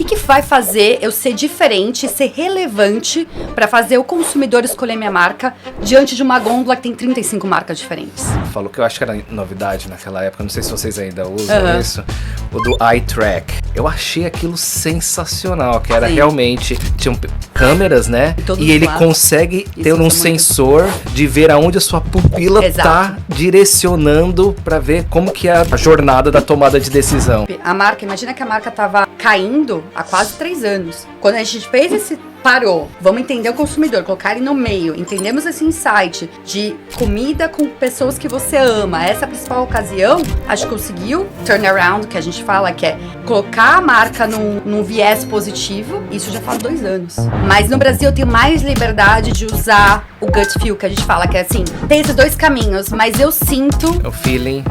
que vai fazer eu ser diferente, ser relevante para fazer o consumidor escolher minha marca diante de uma gôndola que tem 35 marcas diferentes? Falou que eu acho que era novidade naquela época, não sei se vocês ainda usam isso, o do Eye Track. Eu achei aquilo sensacional, que era realmente, tinham câmeras, né? E ele consegue ter um sensor de ver aonde a sua pupila tá direcionando para ver como que é a jornada da tomada de decisão. A marca, imagina que a marca tava caindo há quase 3 anos. Quando a gente fez esse parou, vamos entender o consumidor, colocar ele no meio, entendemos esse insight de comida com pessoas que você ama, essa é a principal ocasião, a gente conseguiu turnaround, que a gente fala, que é colocar a marca num viés positivo, isso já faz 2 anos. Mas no Brasil eu tenho mais liberdade de usar o gut feel, que a gente fala, que é assim, tem esses 2 caminhos, mas eu sinto o feeling.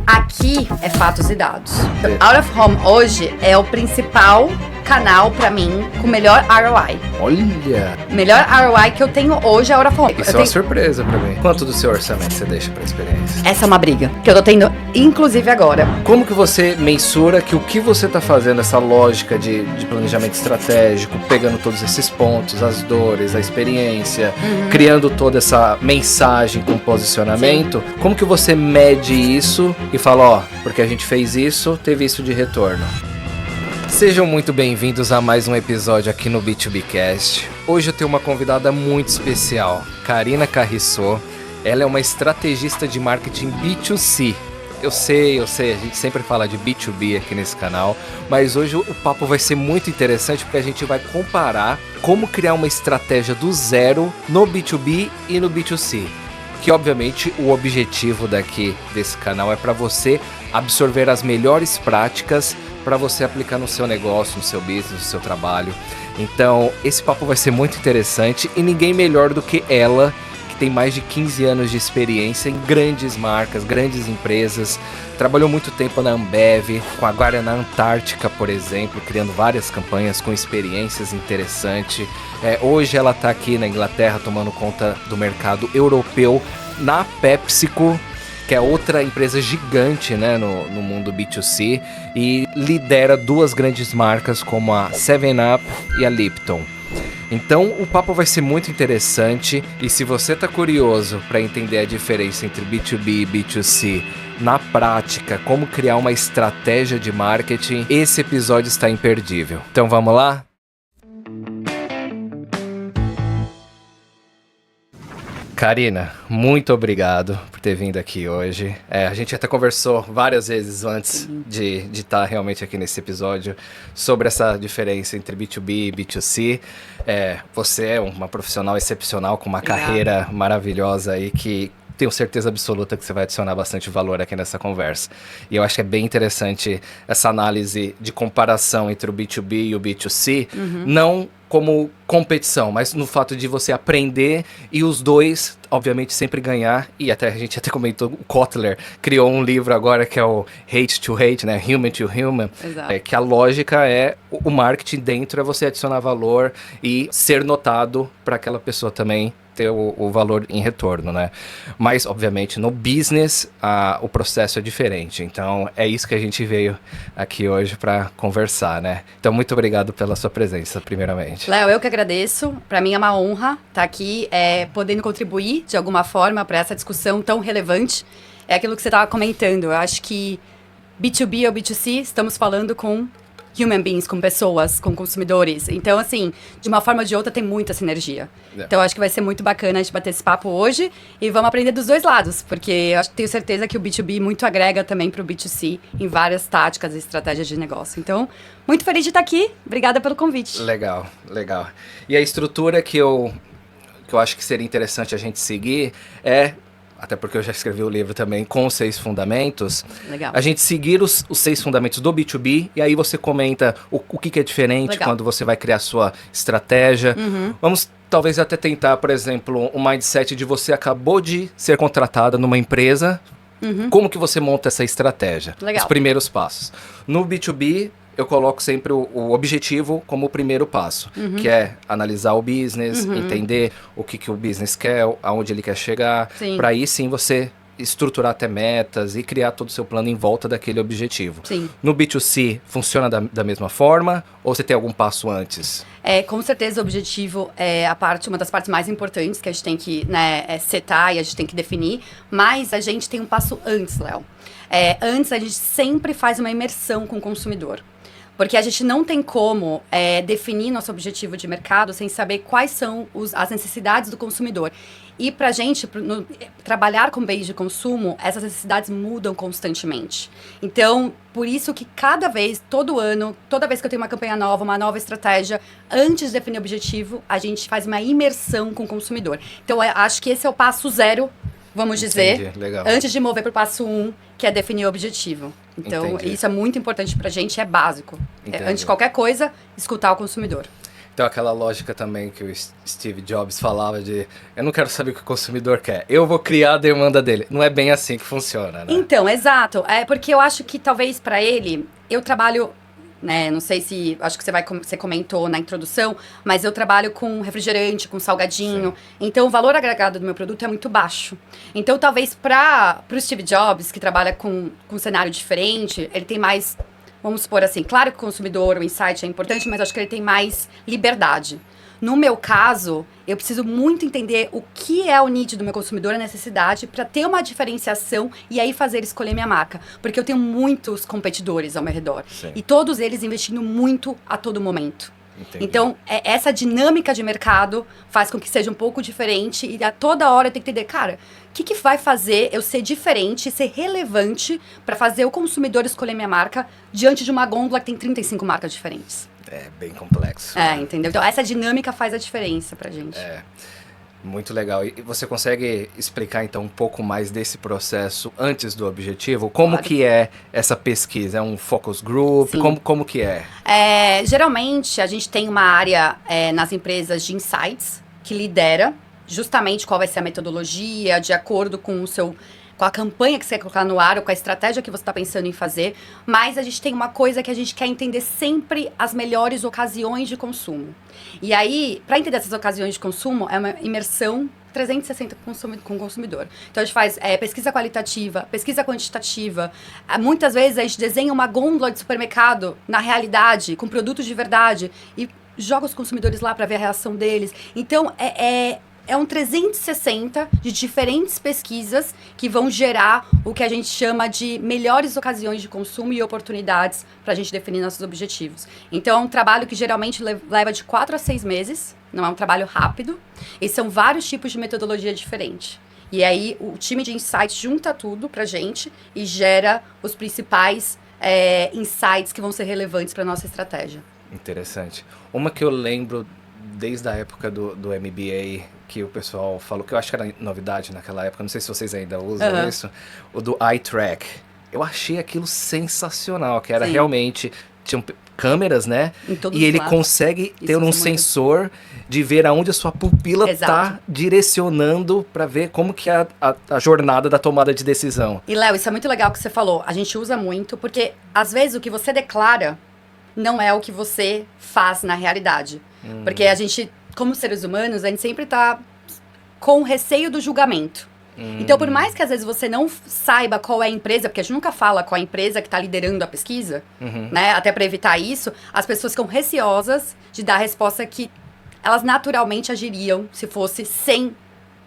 Aqui é fatos e dados. Então, Out of Home hoje é o principal canal pra mim com melhor ROI. Olha! Melhor ROI que eu tenho hoje é Out of Home. Isso é uma surpresa pra mim. Quanto do seu orçamento você deixa pra experiência? Essa é uma briga que eu tô tendo, inclusive agora. Como que você mensura que o que você tá fazendo, essa lógica de planejamento estratégico, pegando todos esses pontos, as dores, a experiência, criando toda essa mensagem com posicionamento, como que você mede isso e fala, ó, porque a gente fez isso, teve isso de retorno? Sejam muito bem-vindos a mais um episódio aqui no B2Bcast. Hoje eu tenho uma convidada muito especial, Karina Carriço. Ela é uma estrategista de marketing B2C. Eu sei, a gente sempre fala de B2B aqui nesse canal, mas hoje o papo vai ser muito interessante porque a gente vai comparar como criar uma estratégia do zero no B2B e no B2C. Que obviamente o objetivo desse canal é para você absorver as melhores práticas para você aplicar no seu negócio, no seu business, no seu trabalho. Então, esse papo vai ser muito interessante e ninguém melhor do que ela, que tem mais de 15 anos de experiência em grandes marcas, grandes empresas. Trabalhou muito tempo na Ambev, com a Guaraná Antártica, por exemplo, criando várias campanhas com experiências interessantes. Hoje ela está aqui na Inglaterra tomando conta do mercado europeu na PepsiCo, que é outra empresa gigante, né, no mundo B2C, e lidera 2 grandes marcas como a 7up e a Lipton. Então o papo vai ser muito interessante, e se você está curioso para entender a diferença entre B2B e B2C na prática, como criar uma estratégia de marketing, esse episódio está imperdível. Então vamos lá? Karina, muito obrigado por ter vindo aqui hoje. A gente até conversou várias vezes antes de estar realmente aqui nesse episódio sobre essa diferença entre B2B e B2C. Você é uma profissional excepcional com uma carreira maravilhosa aí que tenho certeza absoluta que você vai adicionar bastante valor aqui nessa conversa. E eu acho que é bem interessante essa análise de comparação entre o B2B e o B2C, não como competição, mas no fato de você aprender e os dois, obviamente, sempre ganhar. E a gente até comentou, o Kotler criou um livro agora que é o Hate to Hate, né? Human to Human. Que a lógica é, o marketing dentro é você adicionar valor e ser notado para aquela pessoa também ter o valor em retorno, né? Mas, obviamente, no business, o processo é diferente. Então, é isso que a gente veio aqui hoje para conversar, né? Então, muito obrigado pela sua presença, primeiramente. Léo, eu que agradeço. Para mim é uma honra estar aqui, podendo contribuir de alguma forma para essa discussão tão relevante. É aquilo que você estava comentando. Eu acho que B2B ou B2C, estamos falando com human beings, com pessoas, com consumidores. Então, assim, de uma forma ou de outra tem muita sinergia. Então, eu acho que vai ser muito bacana a gente bater esse papo hoje e vamos aprender dos 2 lados, porque eu tenho certeza que o B2B muito agrega também para o B2C em várias táticas e estratégias de negócio. Então, muito feliz de estar aqui. Obrigada pelo convite. Legal. E a estrutura que eu acho que seria interessante a gente seguir até porque eu já escrevi o livro também, com os 6 fundamentos. Legal. A gente seguir os 6 fundamentos do B2B, e aí você comenta o que é diferente quando você vai criar a sua estratégia. Vamos talvez até tentar, por exemplo, um mindset de você acabou de ser contratada numa empresa. Como que você monta essa estratégia? Legal. Os primeiros passos. No B2B, eu coloco sempre o objetivo como o primeiro passo, que é analisar o business, entender o que o business quer, aonde ele quer chegar, para aí sim você estruturar até metas e criar todo o seu plano em volta daquele objetivo. Sim. No B2C, funciona da mesma forma ou você tem algum passo antes? Com certeza o objetivo é uma das partes mais importantes que a gente tem que, né, setar e a gente tem que definir, mas a gente tem um passo antes, Léo. Antes a gente sempre faz uma imersão com o consumidor. Porque a gente não tem como definir nosso objetivo de mercado sem saber quais são as necessidades do consumidor. E pra gente, trabalhar com bens de consumo, essas necessidades mudam constantemente. Então, por isso que todo ano, toda vez que eu tenho uma campanha nova, uma nova estratégia, antes de definir o objetivo, a gente faz uma imersão com o consumidor. Então, eu acho que esse é o passo 0, vamos dizer, legal. Antes de mover para o passo 1, que é definir o objetivo. Então, isso é muito importante pra gente, é básico. Antes de qualquer coisa, escutar o consumidor. Então, aquela lógica também que o Steve Jobs falava de eu não quero saber o que o consumidor quer, eu vou criar a demanda dele. Não é bem assim que funciona, né? Então, exato. Porque eu acho que talvez para ele, eu trabalho, né, não sei se, acho que você comentou na introdução, mas eu trabalho com refrigerante, com salgadinho. Sim. Então, o valor agregado do meu produto é muito baixo. Então, talvez para o Steve Jobs, que trabalha com um cenário diferente, ele tem mais... Vamos supor assim, claro que o consumidor, o insight é importante, mas acho que ele tem mais liberdade. No meu caso, eu preciso muito entender o que é o need do meu consumidor, a necessidade, para ter uma diferenciação e aí fazer escolher minha marca. Porque eu tenho muitos competidores ao meu redor. Sim. E todos eles investindo muito a todo momento. Entendi. Então, essa dinâmica de mercado faz com que seja um pouco diferente e a toda hora eu tenho que entender, cara, o que vai fazer eu ser diferente, ser relevante para fazer o consumidor escolher minha marca diante de uma gôndola que tem 35 marcas diferentes. É bem complexo. Entendeu? Então, essa dinâmica faz a diferença pra gente. Muito legal. E você consegue explicar, então, um pouco mais desse processo antes do objetivo? Como que é essa pesquisa? É um focus group? Como que é? Geralmente, a gente tem uma área nas empresas de insights que lidera justamente qual vai ser a metodologia, de acordo com a campanha que você quer colocar no ar ou com a estratégia que você está pensando em fazer, mas a gente tem uma coisa que a gente quer entender sempre as melhores ocasiões de consumo. E aí, para entender essas ocasiões de consumo, é uma imersão 360 com o consumidor. Então, a gente faz pesquisa qualitativa, pesquisa quantitativa. Muitas vezes, a gente desenha uma gôndola de supermercado na realidade, com produtos de verdade, e joga os consumidores lá para ver a reação deles. Então, é um 360 de diferentes pesquisas que vão gerar o que a gente chama de melhores ocasiões de consumo e oportunidades para a gente definir nossos objetivos. Então, é um trabalho que geralmente leva de 4 a 6 meses, não é um trabalho rápido, e são vários tipos de metodologia diferente. E aí, o time de insights junta tudo para a gente e gera os principais insights que vão ser relevantes para a nossa estratégia. Interessante. Uma que eu lembro desde a época do MBA, que o pessoal falou, que eu acho que era novidade naquela época, não sei se vocês ainda usam isso, o do eye track. Eu achei aquilo sensacional, que era realmente, tinham câmeras, né? E ele consegue ter um sensor de ver aonde a sua pupila está direcionando para ver como que é a jornada da tomada de decisão. E, Léo, isso é muito legal que você falou. A gente usa muito, porque às vezes o que você declara não é o que você faz na realidade. Porque a gente, como seres humanos, a gente sempre tá com receio do julgamento. Então, por mais que às vezes você não saiba qual é a empresa, porque a gente nunca fala qual é a empresa que está liderando a pesquisa, né? Até para evitar isso, as pessoas ficam receosas de dar a resposta que elas naturalmente agiriam se fosse 100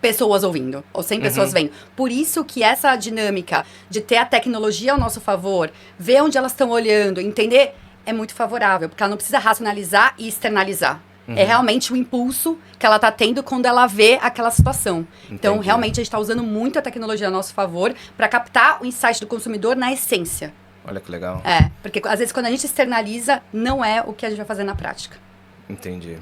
pessoas ouvindo, ou 100 pessoas vendo. Por isso que essa dinâmica de ter a tecnologia ao nosso favor, ver onde elas estão olhando, entender, é muito favorável, porque ela não precisa racionalizar e externalizar. É realmente o impulso que ela está tendo quando ela vê aquela situação. Entendi. Então, realmente, a gente está usando muito a tecnologia a nosso favor para captar o insight do consumidor na essência. Olha que legal. Porque às vezes quando a gente externaliza, não é o que a gente vai fazer na prática. Entendi.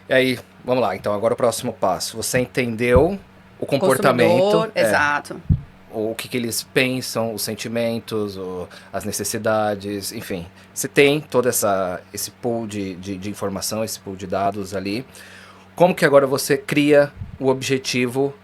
E aí, vamos lá. Então, agora o próximo passo. Você entendeu o comportamento. Exato. O que eles pensam, os sentimentos, as necessidades, enfim. Você tem todo esse pool de informação, esse pool de dados ali. Como que agora você cria o objetivo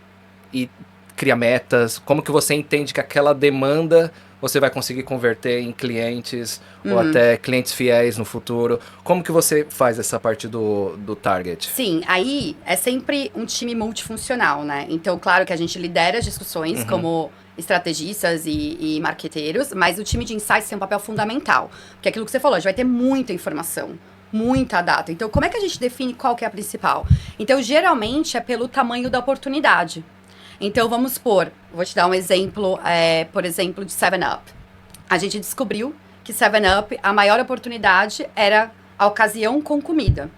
e cria metas? Como que você entende que aquela demanda você vai conseguir converter em clientes ou até clientes fiéis no futuro. Como que você faz essa parte do target? Sim, aí é sempre um time multifuncional, né? Então, claro que a gente lidera as discussões como estrategistas e marqueteiros, mas o time de insights tem um papel fundamental. Porque é aquilo que você falou, a gente vai ter muita informação, muita data. Então, como é que a gente define qual que é a principal? Então, geralmente é pelo tamanho da oportunidade. Então, vamos supor, vou te dar um exemplo, por exemplo, de 7-Up. A gente descobriu que 7-Up, a maior oportunidade era a ocasião com comida.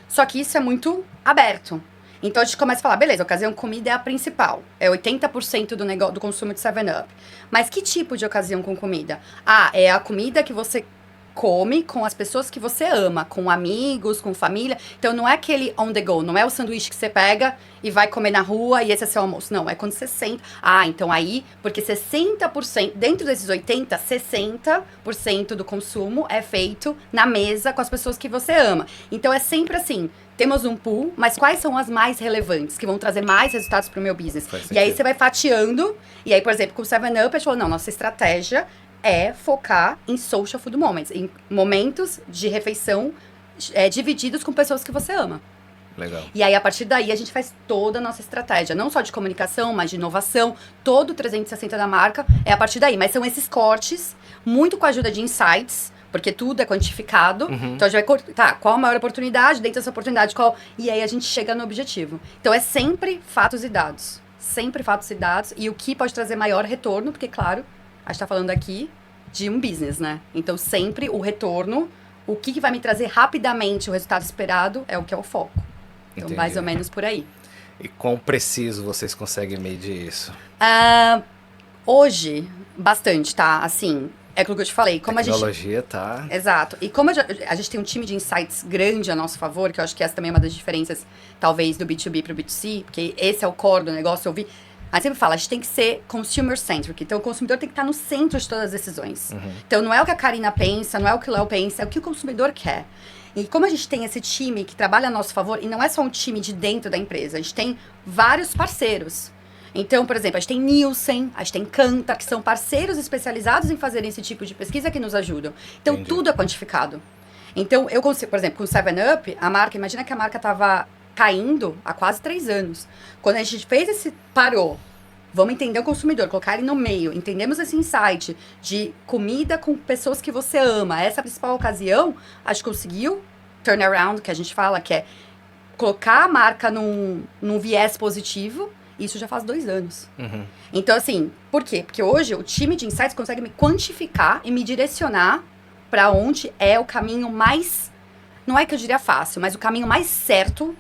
Só que isso é muito aberto. Então, a gente começa a falar, beleza, a ocasião com comida é a principal. É 80% do consumo de 7-Up. Mas que tipo de ocasião com comida? Ah, é a comida que você come com as pessoas que você ama, com amigos, com família. Então, não é aquele on the go, não é o sanduíche que você pega e vai comer na rua e esse é seu almoço. Não, é quando você senta. Ah, então aí, porque 60%, dentro desses 80%, 60% do consumo é feito na mesa com as pessoas que você ama. Então, é sempre assim, temos um pool, mas quais são as mais relevantes, que vão trazer mais resultados para o meu business? E aí, você vai fatiando, e aí, por exemplo, com o 7-Up, a gente falou, não, nossa estratégia é focar em social food moments, em momentos de refeição divididos com pessoas que você ama. Legal. E aí, a partir daí, a gente faz toda a nossa estratégia, não só de comunicação, mas de inovação, todo o 360 da marca é a partir daí. Mas são esses cortes, muito com a ajuda de insights, porque tudo é quantificado. Então, a gente vai cortar qual a maior oportunidade, dentro dessa oportunidade, qual... E aí, a gente chega no objetivo. Então, é sempre fatos e dados. Sempre fatos e dados. E o que pode trazer maior retorno, porque, claro, a gente tá falando aqui de um business, né? Então, sempre o retorno, o que vai me trazer rapidamente o resultado esperado é o que é o foco. Então, Entendi. mais ou menos por aí. E quão preciso vocês conseguem medir isso? Hoje, bastante, tá? Assim, é aquilo que eu te falei. Como a tecnologia tá... Exato. E como a gente tem um time de insights grande a nosso favor, que eu acho que essa também é uma das diferenças, talvez, do B2B pro B2C, porque esse é o core do negócio, eu vi... A gente sempre fala, a gente tem que ser consumer-centric. Então, o consumidor tem que estar no centro de todas as decisões. Então, não é o que a Karina pensa, não é o que o Léo pensa, é o que o consumidor quer. E como a gente tem esse time que trabalha a nosso favor, e não é só um time de dentro da empresa, a gente tem vários parceiros. Então, por exemplo, a gente tem Nielsen, a gente tem Kantar, que são parceiros especializados em fazer esse tipo de pesquisa que nos ajudam. Então, Entendi. tudo é quantificado. Então, eu consigo, por exemplo, com o 7-Up, a marca, imagina que a marca estava caindo há quase 3 anos. Quando a gente fez parou, vamos entender o consumidor, colocar ele no meio, entendemos esse insight de comida com pessoas que você ama, essa é a principal ocasião, a gente conseguiu turnaround, que a gente fala, que é colocar a marca num viés positivo, isso já faz 2 anos. Então, assim, por quê? Porque hoje o time de insights consegue me quantificar e me direcionar para onde é o caminho mais, não é que eu diria fácil, mas o caminho mais certo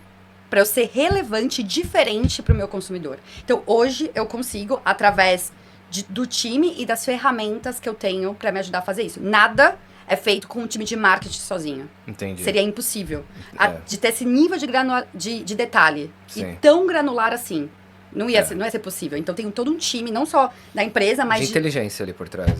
para eu ser relevante e diferente para o meu consumidor. Então, hoje eu consigo, através do time e das ferramentas que eu tenho para me ajudar a fazer isso. Nada é feito com um time de marketing sozinho. Entendi. Seria impossível. De ter esse nível de detalhe. Sim. E tão granular assim. Não ia ser possível. Então, tem todo um time, não só da empresa, mas de inteligência ali por trás,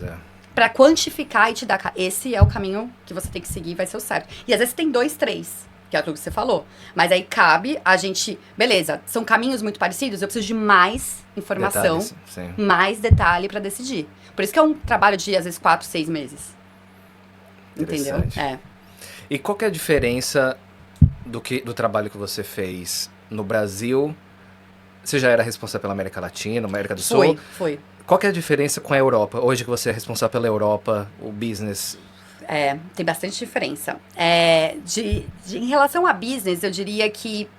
para quantificar e te dar, esse é o caminho que você tem que seguir, vai ser o certo. E às vezes tem 2, 3, que é aquilo que você falou. Mas aí cabe a gente, beleza, são caminhos muito parecidos, eu preciso de mais informação, Detalhes, sim. mais detalhe para decidir. Por isso que é um trabalho de, às vezes, 4, 6 meses. Entendeu? Interessante. E qual que é a diferença do trabalho que você fez no Brasil? Você já era responsável pela América Latina, América do Sul? Foi. Qual que é a diferença com a Europa? Hoje que você é responsável pela Europa, o business... Tem bastante diferença. Em relação a business, eu diria que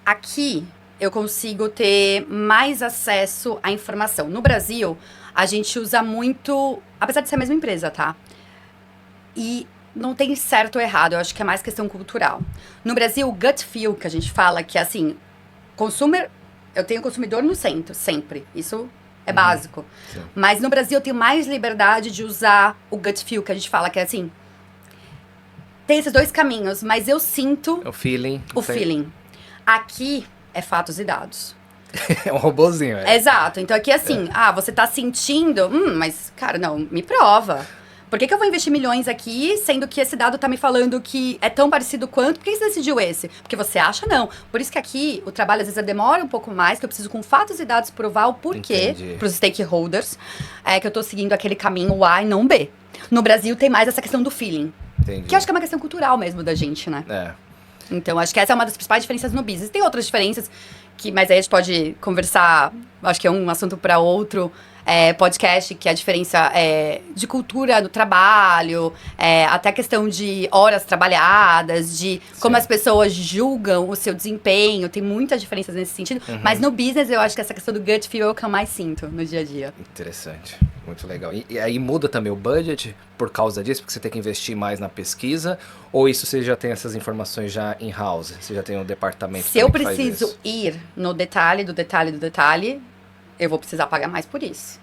aqui eu consigo ter mais acesso à informação. No Brasil, a gente usa muito, apesar de ser a mesma empresa, tá? E não tem certo ou errado, eu acho que é mais questão cultural. No Brasil, o gut feel que a gente fala, que é assim, eu tenho o consumidor no centro, sempre. Isso é básico. Sim. Mas no Brasil eu tenho mais liberdade de usar o gut feel, que a gente fala, que é assim, tem esses 2 caminhos, mas eu sinto O feeling. o feeling. Aqui é fatos e dados. É um robozinho, Exato. Então aqui é assim, você tá sentindo, mas, cara, não, me prova. Por que eu vou investir milhões aqui, sendo que esse dado tá me falando que é tão parecido quanto? Por que você decidiu esse? Porque você acha não. Por isso que aqui o trabalho às vezes demora um pouco mais, que eu preciso com fatos e dados provar o porquê pros stakeholders, que eu tô seguindo aquele caminho A e não B. No Brasil tem mais essa questão do feeling. Entendi. Que eu acho que é uma questão cultural mesmo da gente, né? Então, acho que essa é uma das principais diferenças no business. Tem outras diferenças, mas aí a gente pode conversar, acho que é um assunto para outro podcast, que é a diferença de cultura no trabalho, até a questão de horas trabalhadas, de como as pessoas julgam o seu desempenho. Tem muitas diferenças nesse sentido. Mas no business, eu acho que essa questão do gut feel é o que eu mais sinto no dia a dia. Interessante. Muito legal. E aí muda também o budget por causa disso? Porque você tem que investir mais na pesquisa? Ou isso você já tem essas informações já in-house? Você já tem um departamento Se eu que faz preciso isso? ir no detalhe do detalhe do detalhe, eu vou precisar pagar mais por isso.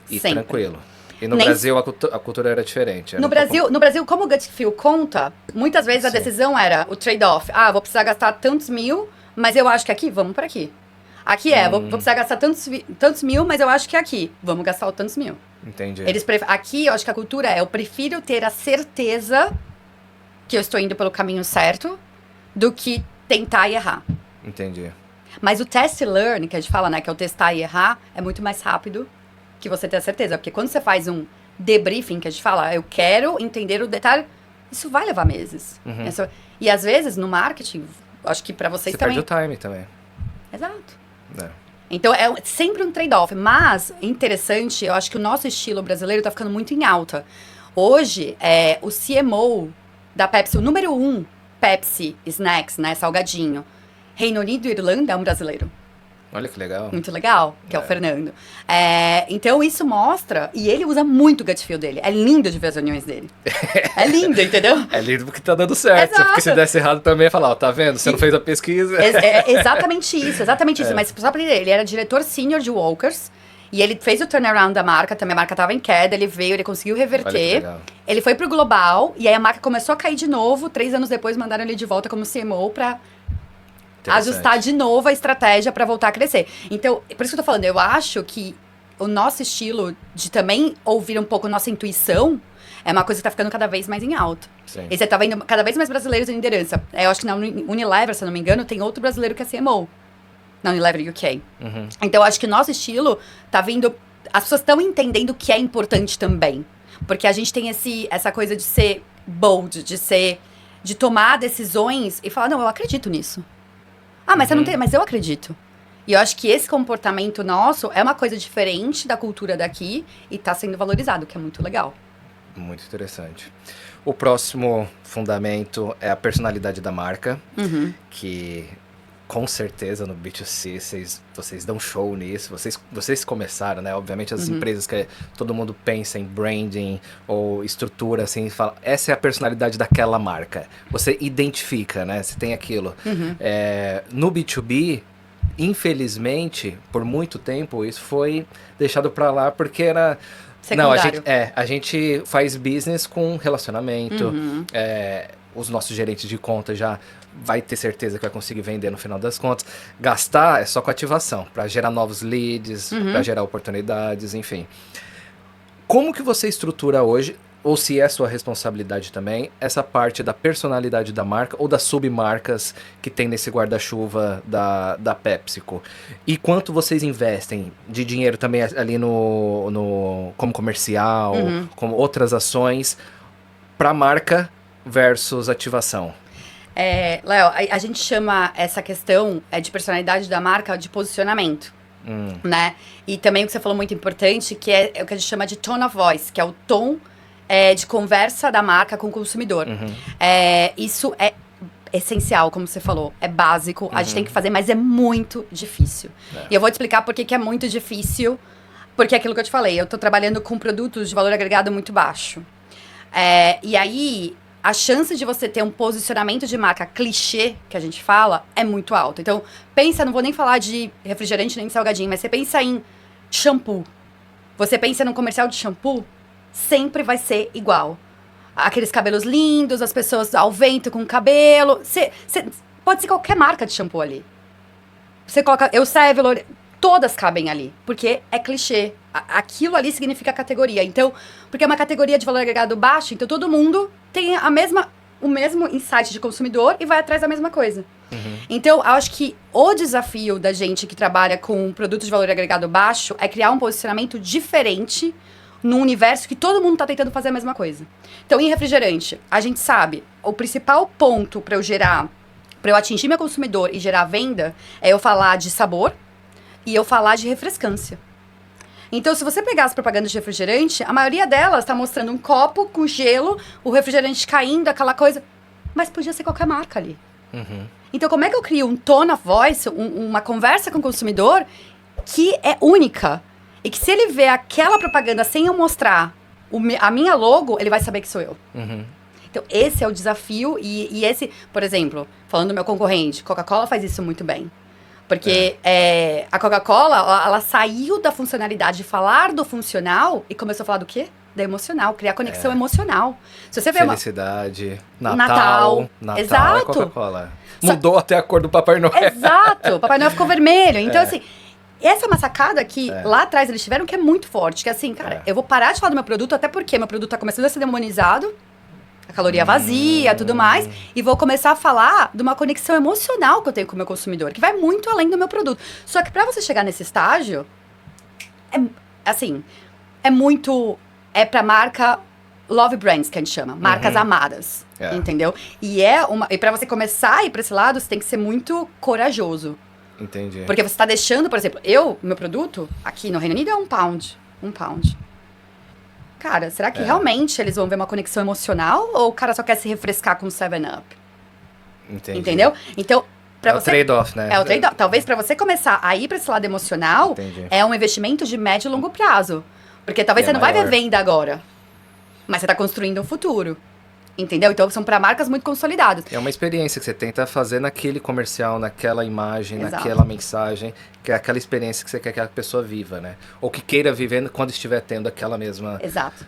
E sempre. Tranquilo. E no Brasil a cultura era diferente. Era no Brasil, como o gut feel conta, muitas vezes a decisão era o trade-off. Vou precisar gastar tantos mil, mas eu acho que aqui, vamos para aqui. Aqui vou precisar gastar tantos mil, mas eu acho que aqui, vamos gastar o tantos mil. Entendi. Aqui, eu acho que a cultura eu prefiro ter a certeza que eu estou indo pelo caminho certo do que tentar e errar. Entendi. Mas o test and learn, que a gente fala, né, que é o testar e errar, é muito mais rápido que você ter a certeza. Porque quando você faz um debriefing, que a gente fala, eu quero entender o detalhe, isso vai levar meses. E às vezes, no marketing, acho que pra vocês também... Você perde o time também. Exato. Então, é sempre um trade-off. Mas, interessante, eu acho que o nosso estilo brasileiro tá ficando muito em alta. Hoje, o CMO da Pepsi, o número 1 Pepsi Snacks, né, salgadinho, Reino Unido e Irlanda, é um brasileiro. Olha que legal. Muito legal, que é o Fernando. Então, isso mostra... E ele usa muito o gut feel dele. É lindo de ver as reuniões dele. É lindo, entendeu? É lindo porque tá dando certo. Exato. Porque se desse errado também, ia falar, tá vendo? Você não fez a pesquisa. Exatamente isso. Mas só pra ele era diretor sênior de Walkers. E ele fez o turnaround da marca. Também a marca tava em queda. Ele veio, ele conseguiu reverter. Ele foi pro global. E aí a marca começou a cair de novo. 3 anos depois, mandaram ele de volta como CMO pra... ajustar de novo a estratégia para voltar a crescer. Então, por isso que eu tô falando, eu acho que o nosso estilo de também ouvir um pouco nossa intuição é uma coisa que tá ficando cada vez mais em alta. Sim. E você tá vendo cada vez mais brasileiros em liderança. Eu acho que na Unilever, se eu não me engano, tem outro brasileiro que é CMO. Na Unilever UK. Então, eu acho que o nosso estilo tá vindo... As pessoas estão entendendo o que é importante também. Porque a gente tem essa coisa de ser bold, de tomar decisões e falar, não, eu acredito nisso. Mas você não tem, mas eu acredito. E eu acho que esse comportamento nosso é uma coisa diferente da cultura daqui e tá sendo valorizado, que é muito legal. Muito interessante. O próximo fundamento é a personalidade da marca, que com certeza no B2C vocês dão show nisso. Vocês começaram, né? Obviamente as empresas que todo mundo pensa em branding ou estrutura, assim, fala, essa é a personalidade daquela marca. Você identifica, né? Você tem aquilo. No B2B, infelizmente, por muito tempo, isso foi deixado pra lá porque era... Secundário. Não, a gente faz business com relacionamento. Os nossos gerentes de conta já vai ter certeza que vai conseguir vender no final das contas. Gastar é só com ativação, para gerar novos leads, para gerar oportunidades, enfim. Como que você estrutura hoje, ou se é sua responsabilidade também, essa parte da personalidade da marca ou das submarcas que tem nesse guarda-chuva da PepsiCo? E quanto vocês investem de dinheiro também ali como comercial, como outras ações, para marca versus ativação? Léo, a gente chama essa questão de personalidade da marca de posicionamento, né? E também o que você falou muito importante, que é o que a gente chama de tone of voice, que é o tom de conversa da marca com o consumidor. Isso é essencial, como você falou, é básico, a gente tem que fazer, mas é muito difícil. E eu vou te explicar por que é muito difícil, porque é aquilo que eu te falei, eu tô trabalhando com produtos de valor agregado muito baixo. E aí... a chance de você ter um posicionamento de marca clichê, que a gente fala, é muito alta. Então, pensa, não vou nem falar de refrigerante nem de salgadinho, mas você pensa em shampoo. Você pensa num comercial de shampoo, sempre vai ser igual. Aqueles cabelos lindos, as pessoas ao vento com cabelo. Pode ser qualquer marca de shampoo ali. Você coloca Eusébio, todas cabem ali, porque é clichê. Aquilo ali significa categoria. Então, porque é uma categoria de valor agregado baixo, então todo mundo tem o mesmo insight de consumidor e vai atrás da mesma coisa. Então, eu acho que o desafio da gente que trabalha com produtos de valor agregado baixo é criar um posicionamento diferente num universo que todo mundo está tentando fazer a mesma coisa. Então, em refrigerante, a gente sabe, o principal ponto para eu atingir meu consumidor e gerar venda, é eu falar de sabor e eu falar de refrescância. Então, se você pegar as propagandas de refrigerante, a maioria delas está mostrando um copo com gelo, o refrigerante caindo, aquela coisa. Mas podia ser qualquer marca ali. Então, como é que eu crio um tone of voice, uma conversa com o consumidor que é única? E que se ele vê aquela propaganda sem eu mostrar a minha logo, ele vai saber que sou eu. Então, esse é o desafio. E esse, por exemplo, falando do meu concorrente, Coca-Cola faz isso muito bem. Porque a Coca-Cola, ela saiu da funcionalidade de falar do funcional e começou a falar do quê? Da emocional, criar conexão emocional. Se você vê felicidade, Natal exato. É Coca-Cola. Mudou até a cor do Papai Noel. Exato, o Papai Noel ficou vermelho. Então, assim, essa é uma sacada que lá atrás eles tiveram que é muito forte. Que assim, cara, eu vou parar de falar do meu produto, até porque meu produto tá começando a ser demonizado. A caloria vazia, tudo mais. E vou começar a falar de uma conexão emocional que eu tenho com o meu consumidor, que vai muito além do meu produto. Só que pra você chegar nesse estágio, é pra marca love brands, que a gente chama. Marcas amadas, entendeu? E pra você começar a ir pra esse lado, você tem que ser muito corajoso. Entendi. Porque você tá deixando, por exemplo, meu produto, aqui no Reino Unido é £1. £1. Cara, será que realmente eles vão ver uma conexão emocional ou o cara só quer se refrescar com 7-Up? Entendi. Entendeu? Então, pra você... o trade-off, né? É o trade-off. Talvez pra você começar a ir pra esse lado emocional, é um investimento de médio e longo prazo. Porque talvez você não vai ver venda agora, mas você tá construindo um futuro. Entendeu? Então, são para marcas muito consolidadas. É uma experiência que você tenta fazer naquele comercial, naquela imagem, naquela mensagem, que é aquela experiência que você quer que a pessoa viva, né? Ou que queira viver quando estiver tendo aquela mesma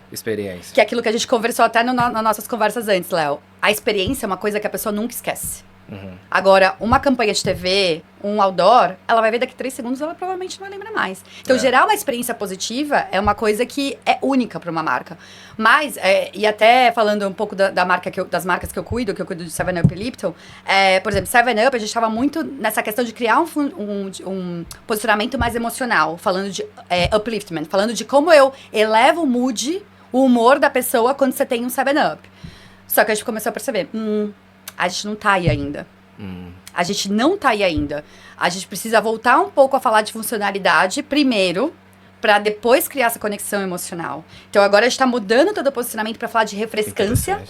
experiência. Que é aquilo que a gente conversou até nas nossas conversas antes, Léo. A experiência é uma coisa que a pessoa nunca esquece. Agora, uma campanha de TV, um outdoor, ela vai ver daqui 3 segundos e ela provavelmente não vai lembrar mais. Então, gerar uma experiência positiva é uma coisa que é única para uma marca. Mas, e até falando um pouco das marcas que eu cuido de 7-Up e Lipton, por exemplo, 7-Up, a gente estava muito nessa questão de criar um posicionamento mais emocional, falando de upliftment, falando de como eu elevo o mood, o humor da pessoa quando você tem um 7-Up. Só que a gente começou a perceber, a gente não tá aí ainda. A gente não tá aí ainda. A gente precisa voltar um pouco a falar de funcionalidade primeiro, para depois criar essa conexão emocional. Então, agora a gente tá mudando todo o posicionamento para falar de refrescância.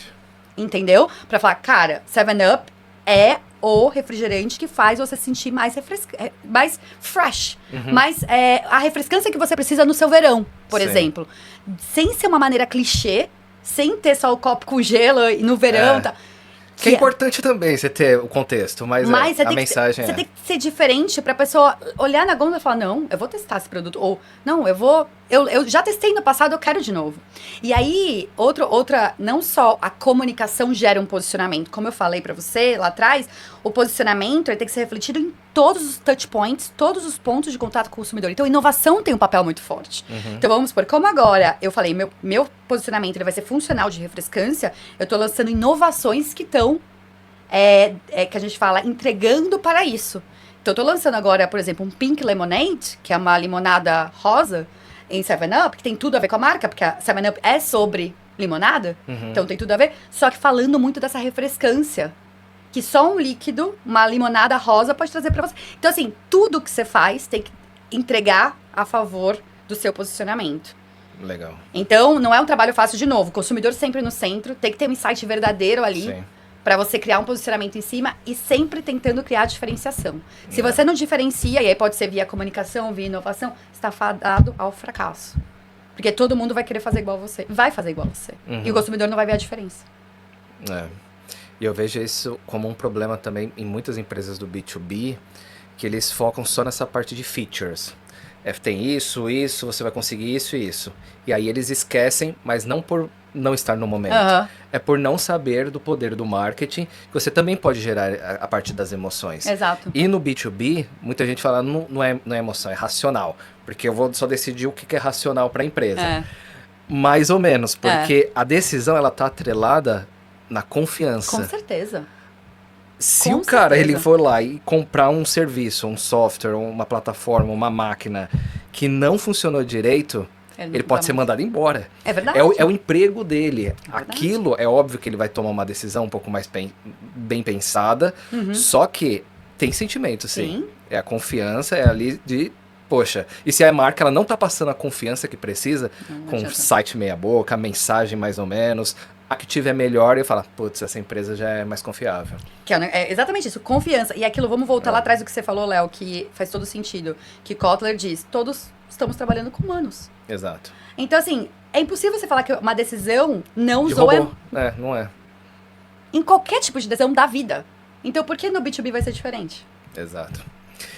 Entendeu? Para falar, cara, 7-Up é o refrigerante que faz você sentir mais fresh. Mais a refrescância que você precisa no seu verão, por exemplo. Sem ser uma maneira clichê, sem ter só o copo com gelo no verão, tá? Que é importante também você ter o contexto, mas a mensagem você tem que ser diferente pra pessoa olhar na gôndola e falar, não, eu vou testar esse produto. Ou, não, eu já testei no passado, eu quero de novo. E aí, não só a comunicação gera um posicionamento, como eu falei pra você lá atrás, o posicionamento ele tem que ser refletido em todos os touch points, todos os pontos de contato com o consumidor. Então, inovação tem um papel muito forte. Então, vamos supor, como agora eu falei, meu posicionamento ele vai ser funcional de refrescância, eu tô lançando inovações que estão, que a gente fala, entregando para isso. Então, eu tô lançando agora, por exemplo, um Pink Lemonade, que é uma limonada rosa, em 7-Up, que tem tudo a ver com a marca, porque a 7-Up é sobre limonada, então tem tudo a ver, só que falando muito dessa refrescância, que só um líquido, uma limonada rosa pode trazer pra você. Então, assim, tudo que você faz tem que entregar a favor do seu posicionamento. Legal. Então, não é um trabalho fácil, de novo, o consumidor sempre no centro, tem que ter um insight verdadeiro ali, para você criar um posicionamento em cima e sempre tentando criar diferenciação. Se você não diferencia, e aí pode ser via comunicação, via inovação, está fadado ao fracasso. Porque todo mundo vai querer fazer igual você, vai fazer igual você. E o consumidor não vai ver a diferença. E eu vejo isso como um problema também em muitas empresas do B2B, que eles focam só nessa parte de features. tem isso, você vai conseguir isso e isso. E aí eles esquecem, mas não por não estar no momento. É por não saber do poder do marketing, que você também pode gerar a partir das emoções. Exato. E no B2B, muita gente fala, não é emoção, é racional. Porque eu vou só decidir o que é racional para a empresa. Mais ou menos, porque a decisão, ela tá atrelada na confiança. Com certeza. Se o cara ele for lá e comprar um serviço, um software, uma plataforma, uma máquina que não funcionou direito, ele pode ser mandado embora. É verdade. É o emprego dele. Aquilo, é óbvio que ele vai tomar uma decisão um pouco mais bem pensada, só que tem sentimento, sim. É a confiança, é ali de... Poxa, e se a marca ela não tá passando a confiança que precisa, com o site meia boca, a mensagem mais ou menos, a que tiver melhor, eu falo, putz, essa empresa já é mais confiável. Que é exatamente isso, confiança. E aquilo, vamos voltar lá atrás do que você falou, Léo, que faz todo sentido. Que Kotler diz, todos estamos trabalhando com humanos. Exato. Então, assim, é impossível você falar que uma decisão não de usou... robô. Não é. Em qualquer tipo de decisão da vida. Então, por que no B2B vai ser diferente? Exato.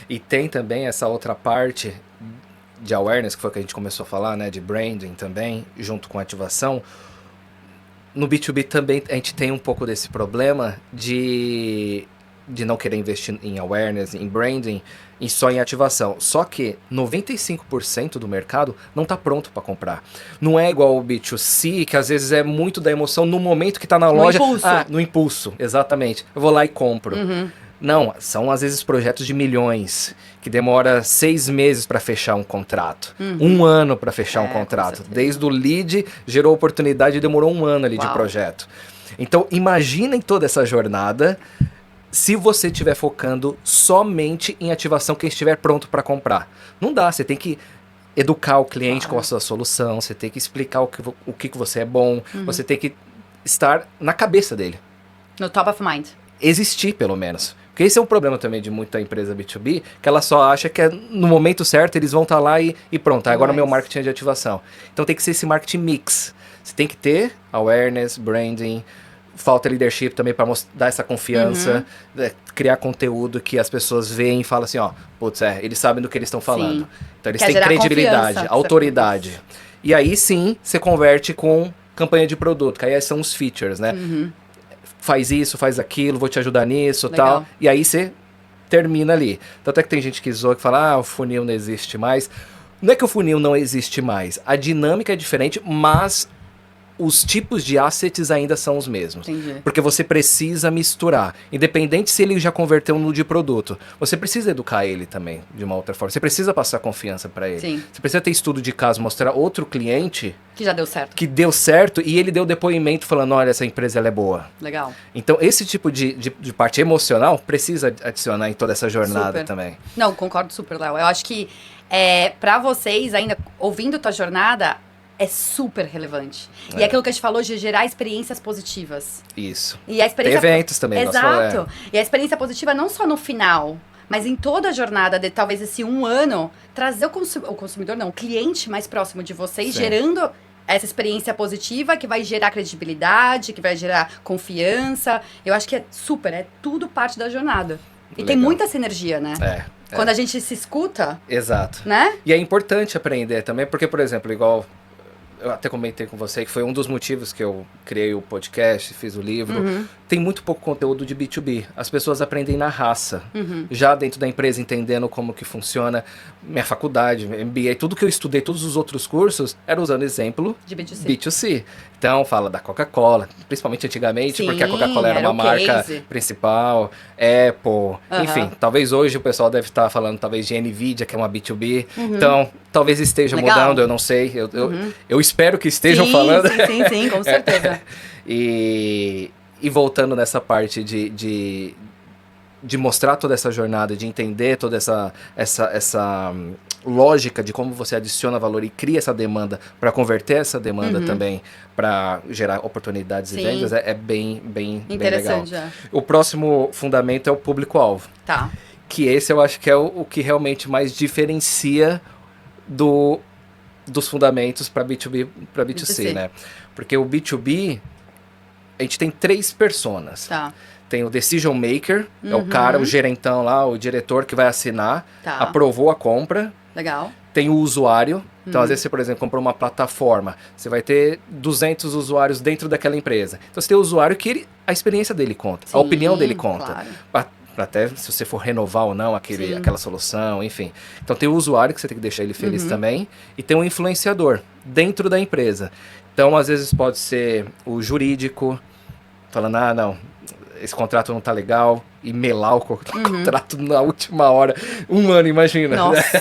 E tem também essa outra parte de awareness, que foi o que a gente começou a falar, né? De branding também, junto com ativação. No B2B também a gente tem um pouco desse problema de não querer investir em awareness, em branding, só em ativação. Só que 95% do mercado não está pronto para comprar. Não é igual o B2C, que às vezes é muito da emoção no momento que está na loja. Impulso. No impulso, exatamente. Eu vou lá e compro. Não, são às vezes projetos de milhões, que demora 6 meses para fechar um contrato. 1 ano para fechar um contrato. Desde o lead, gerou oportunidade e demorou 1 ano ali de projeto. Então, imaginem toda essa jornada se você estiver focando somente em ativação quem estiver pronto para comprar. Não dá, você tem que educar o cliente com a sua solução, você tem que explicar o que você é bom, você tem que estar na cabeça dele. No top of mind. Existir, pelo menos. Porque esse é um problema também de muita empresa B2B, que ela só acha que no momento certo eles vão estar lá e pronto, agora o meu marketing é de ativação. Então tem que ser esse marketing mix. Você tem que ter awareness, branding, falta leadership também para dar essa confiança, criar conteúdo que as pessoas veem e falam assim, ó, putz, eles sabem do que eles estão falando. Sim. Então eles têm credibilidade, autoridade. E aí sim, você converte com campanha de produto, que aí são os features, né? Faz isso, faz aquilo, vou te ajudar nisso, tal. E aí você termina ali. Tanto é que tem gente que zoa, que fala, o funil não existe mais. Não é que o funil não existe mais. A dinâmica é diferente, mas os tipos de assets ainda são os mesmos. Entendi. Porque você precisa misturar. Independente se ele já converteu no de produto, você precisa educar ele também, de uma outra forma. Você precisa passar confiança para ele. Sim. Você precisa ter estudo de caso, mostrar outro cliente... Que já deu certo. Que deu certo e ele deu depoimento falando, olha, essa empresa ela é boa. Legal. Então, esse tipo de parte emocional precisa adicionar em toda essa jornada também. Não, concordo super, Léo. Eu acho que para vocês, ainda ouvindo tua jornada, é super relevante. E é aquilo que a gente falou de gerar experiências positivas. Isso. E a experiência... Tem eventos também. Exato. E a experiência positiva não só no final, mas em toda a jornada de talvez esse 1 ano, trazer o consumidor, não, o cliente mais próximo de vocês, gerando essa experiência positiva que vai gerar credibilidade, que vai gerar confiança. Eu acho que é tudo parte da jornada. E tem muita sinergia, né? Quando a gente se escuta... Exato. Né? E é importante aprender também, porque, por exemplo, igual... Eu até comentei com você que foi um dos motivos que eu criei o podcast, fiz o livro. Tem muito pouco conteúdo de B2B. As pessoas aprendem na raça. Já dentro da empresa, entendendo como que funciona. Minha faculdade, MBA, tudo que eu estudei, todos os outros cursos, era usando exemplo de B2C. Então, fala da Coca-Cola, principalmente antigamente, porque a Coca-Cola era uma marca principal, Apple, enfim. Talvez hoje o pessoal deve estar falando talvez de NVIDIA, que é uma B2B. Então, talvez esteja mudando, eu não sei. Eu espero que estejam falando. Sim, com certeza. E voltando nessa parte de mostrar toda essa jornada, de entender toda essa lógica de como você adiciona valor e cria essa demanda para converter essa demanda também para gerar oportunidades e vendas, é bem legal. O próximo fundamento é o público-alvo. Tá. Que esse eu acho que é o que realmente mais diferencia dos fundamentos para B2B para B2C, né? Porque o B2B, a gente tem 3 personas. Tá. Tem o decision maker, é o cara, o gerentão lá, o diretor que vai assinar, aprovou a compra, Legal. Tem o usuário. Então, às vezes, você, por exemplo, comprou uma plataforma. Você vai ter 200 usuários dentro daquela empresa. Então, você tem o usuário que a experiência dele conta. Sim, a opinião dele conta. claro. Pra até se você for renovar ou não aquela solução, enfim. Então, tem o usuário, que você tem que deixar ele feliz também. E tem um influenciador dentro da empresa. Então, às vezes, pode ser o jurídico falando, não, esse contrato não tá legal, e melar o contrato na última hora. 1 ano, imagina. Nossa,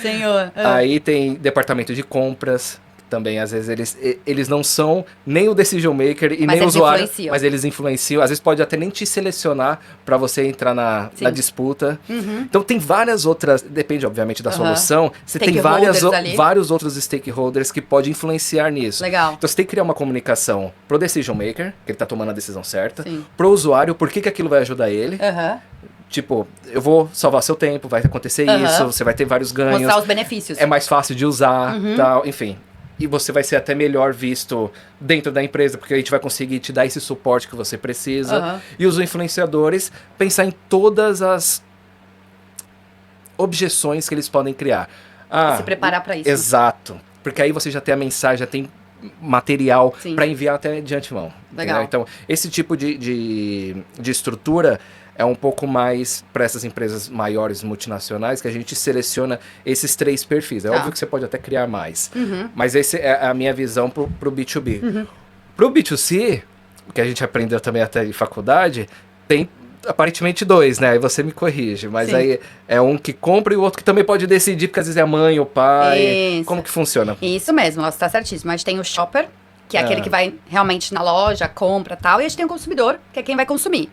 senhor. Aí tem departamento de compras, que também às vezes eles não são nem o decision maker e nem o usuário, mas eles influenciam. Às vezes pode até nem te selecionar para você entrar na disputa. Então tem várias outras, depende obviamente da solução, você tem vários outros stakeholders que podem influenciar nisso. Legal. Então você tem que criar uma comunicação pro decision maker, que ele tá tomando a decisão certa, pro usuário, por que aquilo vai ajudar ele. Tipo, eu vou salvar seu tempo, vai acontecer isso, você vai ter vários ganhos. Mostrar os benefícios. É mais fácil de usar, tal, enfim. E você vai ser até melhor visto dentro da empresa, porque a gente vai conseguir te dar esse suporte que você precisa. E os influenciadores, pensar em todas as objeções que eles podem criar. Se preparar para isso. Exato. Porque aí você já tem a mensagem, já tem material para enviar até de antemão. Legal. Entendeu? Então, esse tipo de estrutura é um pouco mais para essas empresas maiores, multinacionais, que a gente seleciona esses 3 perfis. É óbvio que você pode até criar mais. Mas essa é a minha visão pro B2B. Pro B2C, o que a gente aprendeu também até em faculdade, tem aparentemente 2, né? Aí você me corrige. Mas aí é um que compra e o outro que também pode decidir, porque às vezes é a mãe, o pai. Isso. Como que funciona? Isso mesmo, você tá certíssimo. A gente tem o shopper, que é aquele que vai realmente na loja, compra e tal. E a gente tem o consumidor, que é quem vai consumir.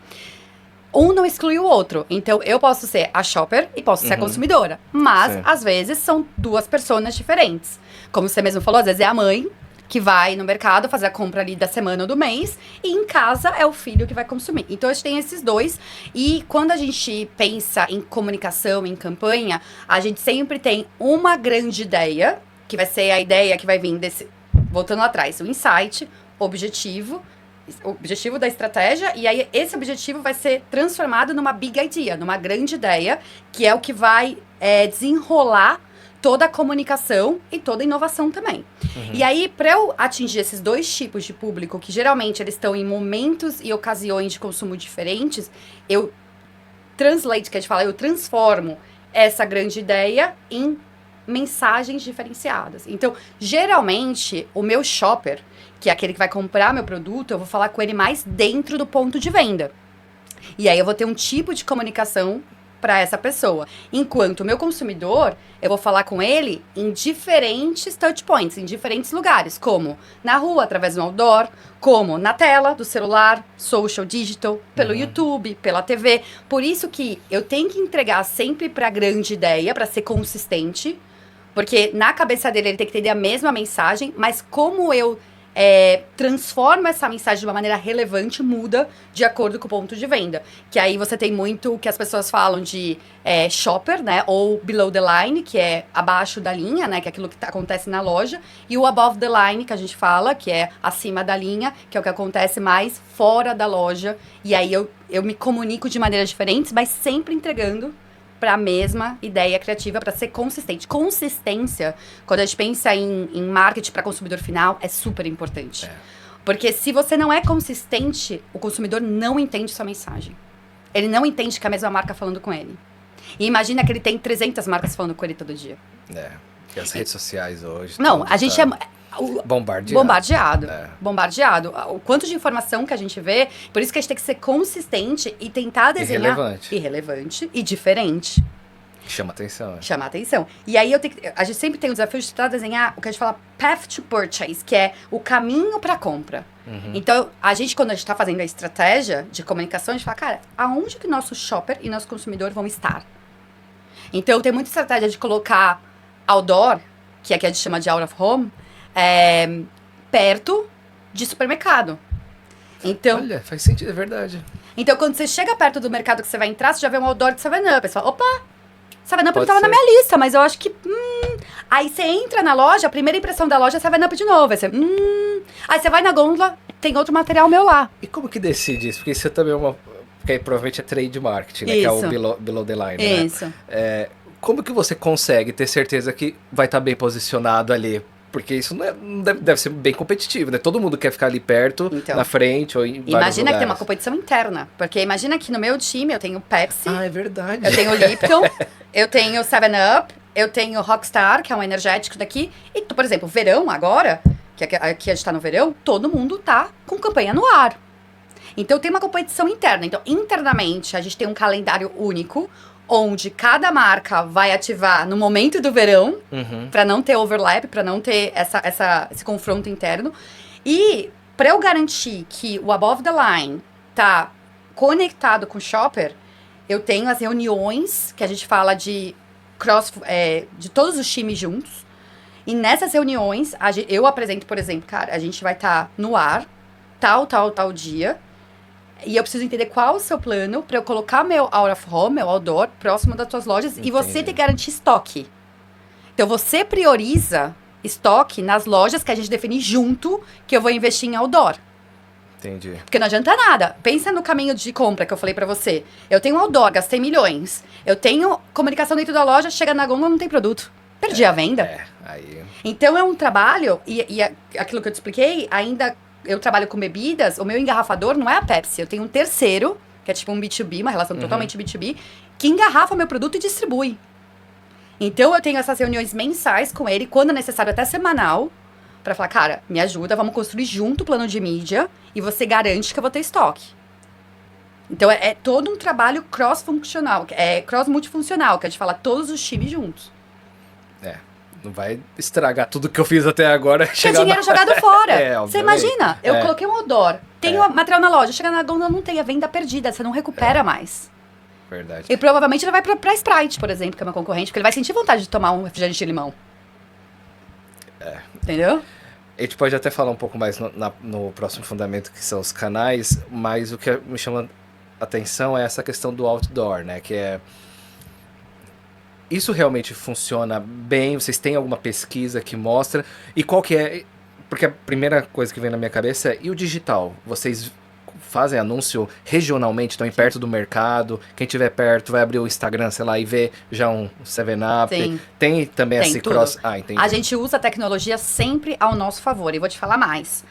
Um não exclui o outro. Então, eu posso ser a shopper e posso ser a consumidora. Mas, às vezes, são 2 personas diferentes. Como você mesmo falou, às vezes é a mãe que vai no mercado fazer a compra ali da semana ou do mês. E em casa é o filho que vai consumir. Então, a gente tem esses 2. E quando a gente pensa em comunicação, em campanha, a gente sempre tem uma grande ideia, que vai ser a ideia que vai vir desse... Voltando lá atrás, o insight, o objetivo da estratégia, e aí esse objetivo vai ser transformado numa big idea, numa grande ideia, que é o que vai desenrolar toda a comunicação e toda a inovação também. E aí, para eu atingir esses 2 tipos de público, que geralmente eles estão em momentos e ocasiões de consumo diferentes, eu eu transformo essa grande ideia em mensagens diferenciadas. Então, geralmente, o meu shopper, que é aquele que vai comprar meu produto, eu vou falar com ele mais dentro do ponto de venda. E aí eu vou ter um tipo de comunicação para essa pessoa. Enquanto o meu consumidor, eu vou falar com ele em diferentes touch points, em diferentes lugares, como na rua, através do outdoor, como na tela do celular, social, digital, pelo YouTube, pela TV. Por isso que eu tenho que entregar sempre para a grande ideia, para ser consistente, porque na cabeça dele ele tem que entender a mesma mensagem, mas como eu transforma essa mensagem de uma maneira relevante, muda de acordo com o ponto de venda. Que aí você tem muito que as pessoas falam de shopper, né? Ou below the line, que é abaixo da linha, né? Que é aquilo que acontece na loja. E o above the line, que a gente fala, que é acima da linha, que é o que acontece mais fora da loja. E aí eu me comunico de maneiras diferentes, mas sempre entregando para a mesma ideia criativa, para ser consistente. Consistência, quando a gente pensa em marketing para consumidor final, é super importante. Porque se você não é consistente, o consumidor não entende sua mensagem. Ele não entende que é a mesma marca falando com ele. E imagina que ele tem 300 marcas falando com ele todo dia. Porque as redes sociais hoje... Não, a gente Bombardeado. Bombardeado. O quanto de informação que a gente vê. Por isso que a gente tem que ser consistente e tentar desenhar... Irrelevante e diferente. Chama atenção. Chama atenção. E aí a gente sempre tem o desafio de tentar desenhar o que a gente fala path to purchase, que é o caminho para compra. Então, quando a gente tá fazendo a estratégia de comunicação, a gente fala, cara, aonde que nosso shopper e nosso consumidor vão estar? Então, tem muita estratégia de colocar outdoor, que é que a gente chama de out of home, perto de supermercado. Então, olha, faz sentido, é verdade. Então, quando você chega perto do mercado que você vai entrar, você já vê um outdoor de 7-Up. Você fala, opa, 7-Up não tava na minha lista, mas eu acho que... Aí você entra na loja, a primeira impressão da loja é 7-Up de novo. Aí você, Aí você vai na gôndola, tem outro material meu lá. E como que decide isso? Porque isso também é uma... Porque aí provavelmente é trade marketing, né? Que é o below the line, isso. né? como que você consegue ter certeza que vai estar bem posicionado ali? Porque isso não deve ser bem competitivo, né? Todo mundo quer ficar ali perto, Então, na frente ou em vários imagina que tem uma lugares. competição interna. Porque imagina que no meu time eu tenho Pepsi, Ah, é verdade. eu tenho Lipton, eu tenho 7-Up, eu tenho Rockstar, que é um energético daqui. E, por exemplo, verão agora, que aqui a gente tá no verão, todo mundo tá com campanha no ar. Então tem uma competição interna. Então, internamente, a gente tem um calendário único, onde cada marca vai ativar no momento do verão, para não ter overlap, para não ter esse confronto interno. E para eu garantir que o above the line tá conectado com o shopper, eu tenho as reuniões que a gente fala de de todos os times juntos. E nessas reuniões, eu apresento, por exemplo, cara, a gente vai estar no ar, tal dia. E eu preciso entender qual é o seu plano para eu colocar meu out of home, meu outdoor, próximo das suas lojas. Entendi. E você tem que garantir estoque. Então, você prioriza estoque nas lojas que a gente definir junto que eu vou investir em outdoor. Entendi. Porque não adianta nada. Pensa no caminho de compra que eu falei pra você. Eu tenho outdoor, gastei milhões. Eu tenho comunicação dentro da loja, chega na gôndola, não tem produto. Perdi a venda. Aí... Então, é um trabalho, e aquilo que eu te expliquei, ainda... Eu trabalho com bebidas, o meu engarrafador não é a Pepsi. Eu tenho um terceiro, que é tipo um B2B, uma relação totalmente B2B, que engarrafa meu produto e distribui. Então, eu tenho essas reuniões mensais com ele, quando necessário, até semanal, pra falar, cara, me ajuda, vamos construir junto o plano de mídia e você garante que eu vou ter estoque. Então, é todo um trabalho cross-funcional, cross-multifuncional, que a gente fala todos os times juntos. Não vai estragar tudo que eu fiz até agora. Que é dinheiro jogado fora. Você obviamente. imagina, eu coloquei um outdoor, tenho material na loja, chega na gôndola, não tem a venda perdida, você não recupera mais. Verdade. E provavelmente ele vai pra Sprite, por exemplo, que é meu concorrente, porque ele vai sentir vontade de tomar um refrigerante de limão. Entendeu? A gente pode até falar um pouco mais no próximo fundamento, que são os canais, mas o que me chama a atenção é essa questão do outdoor, né? Que é... Isso realmente funciona bem? Vocês têm alguma pesquisa que mostra? E qual que é... Porque a primeira coisa que vem na minha cabeça é, e o digital? Vocês fazem anúncio regionalmente, estão perto do mercado? Quem estiver perto vai abrir o Instagram, sei lá, e ver já um 7-Up? Sim. Tem também Tem esse tudo. cross... Ah, entendi. A gente usa a tecnologia sempre ao nosso favor. E vou te falar mais.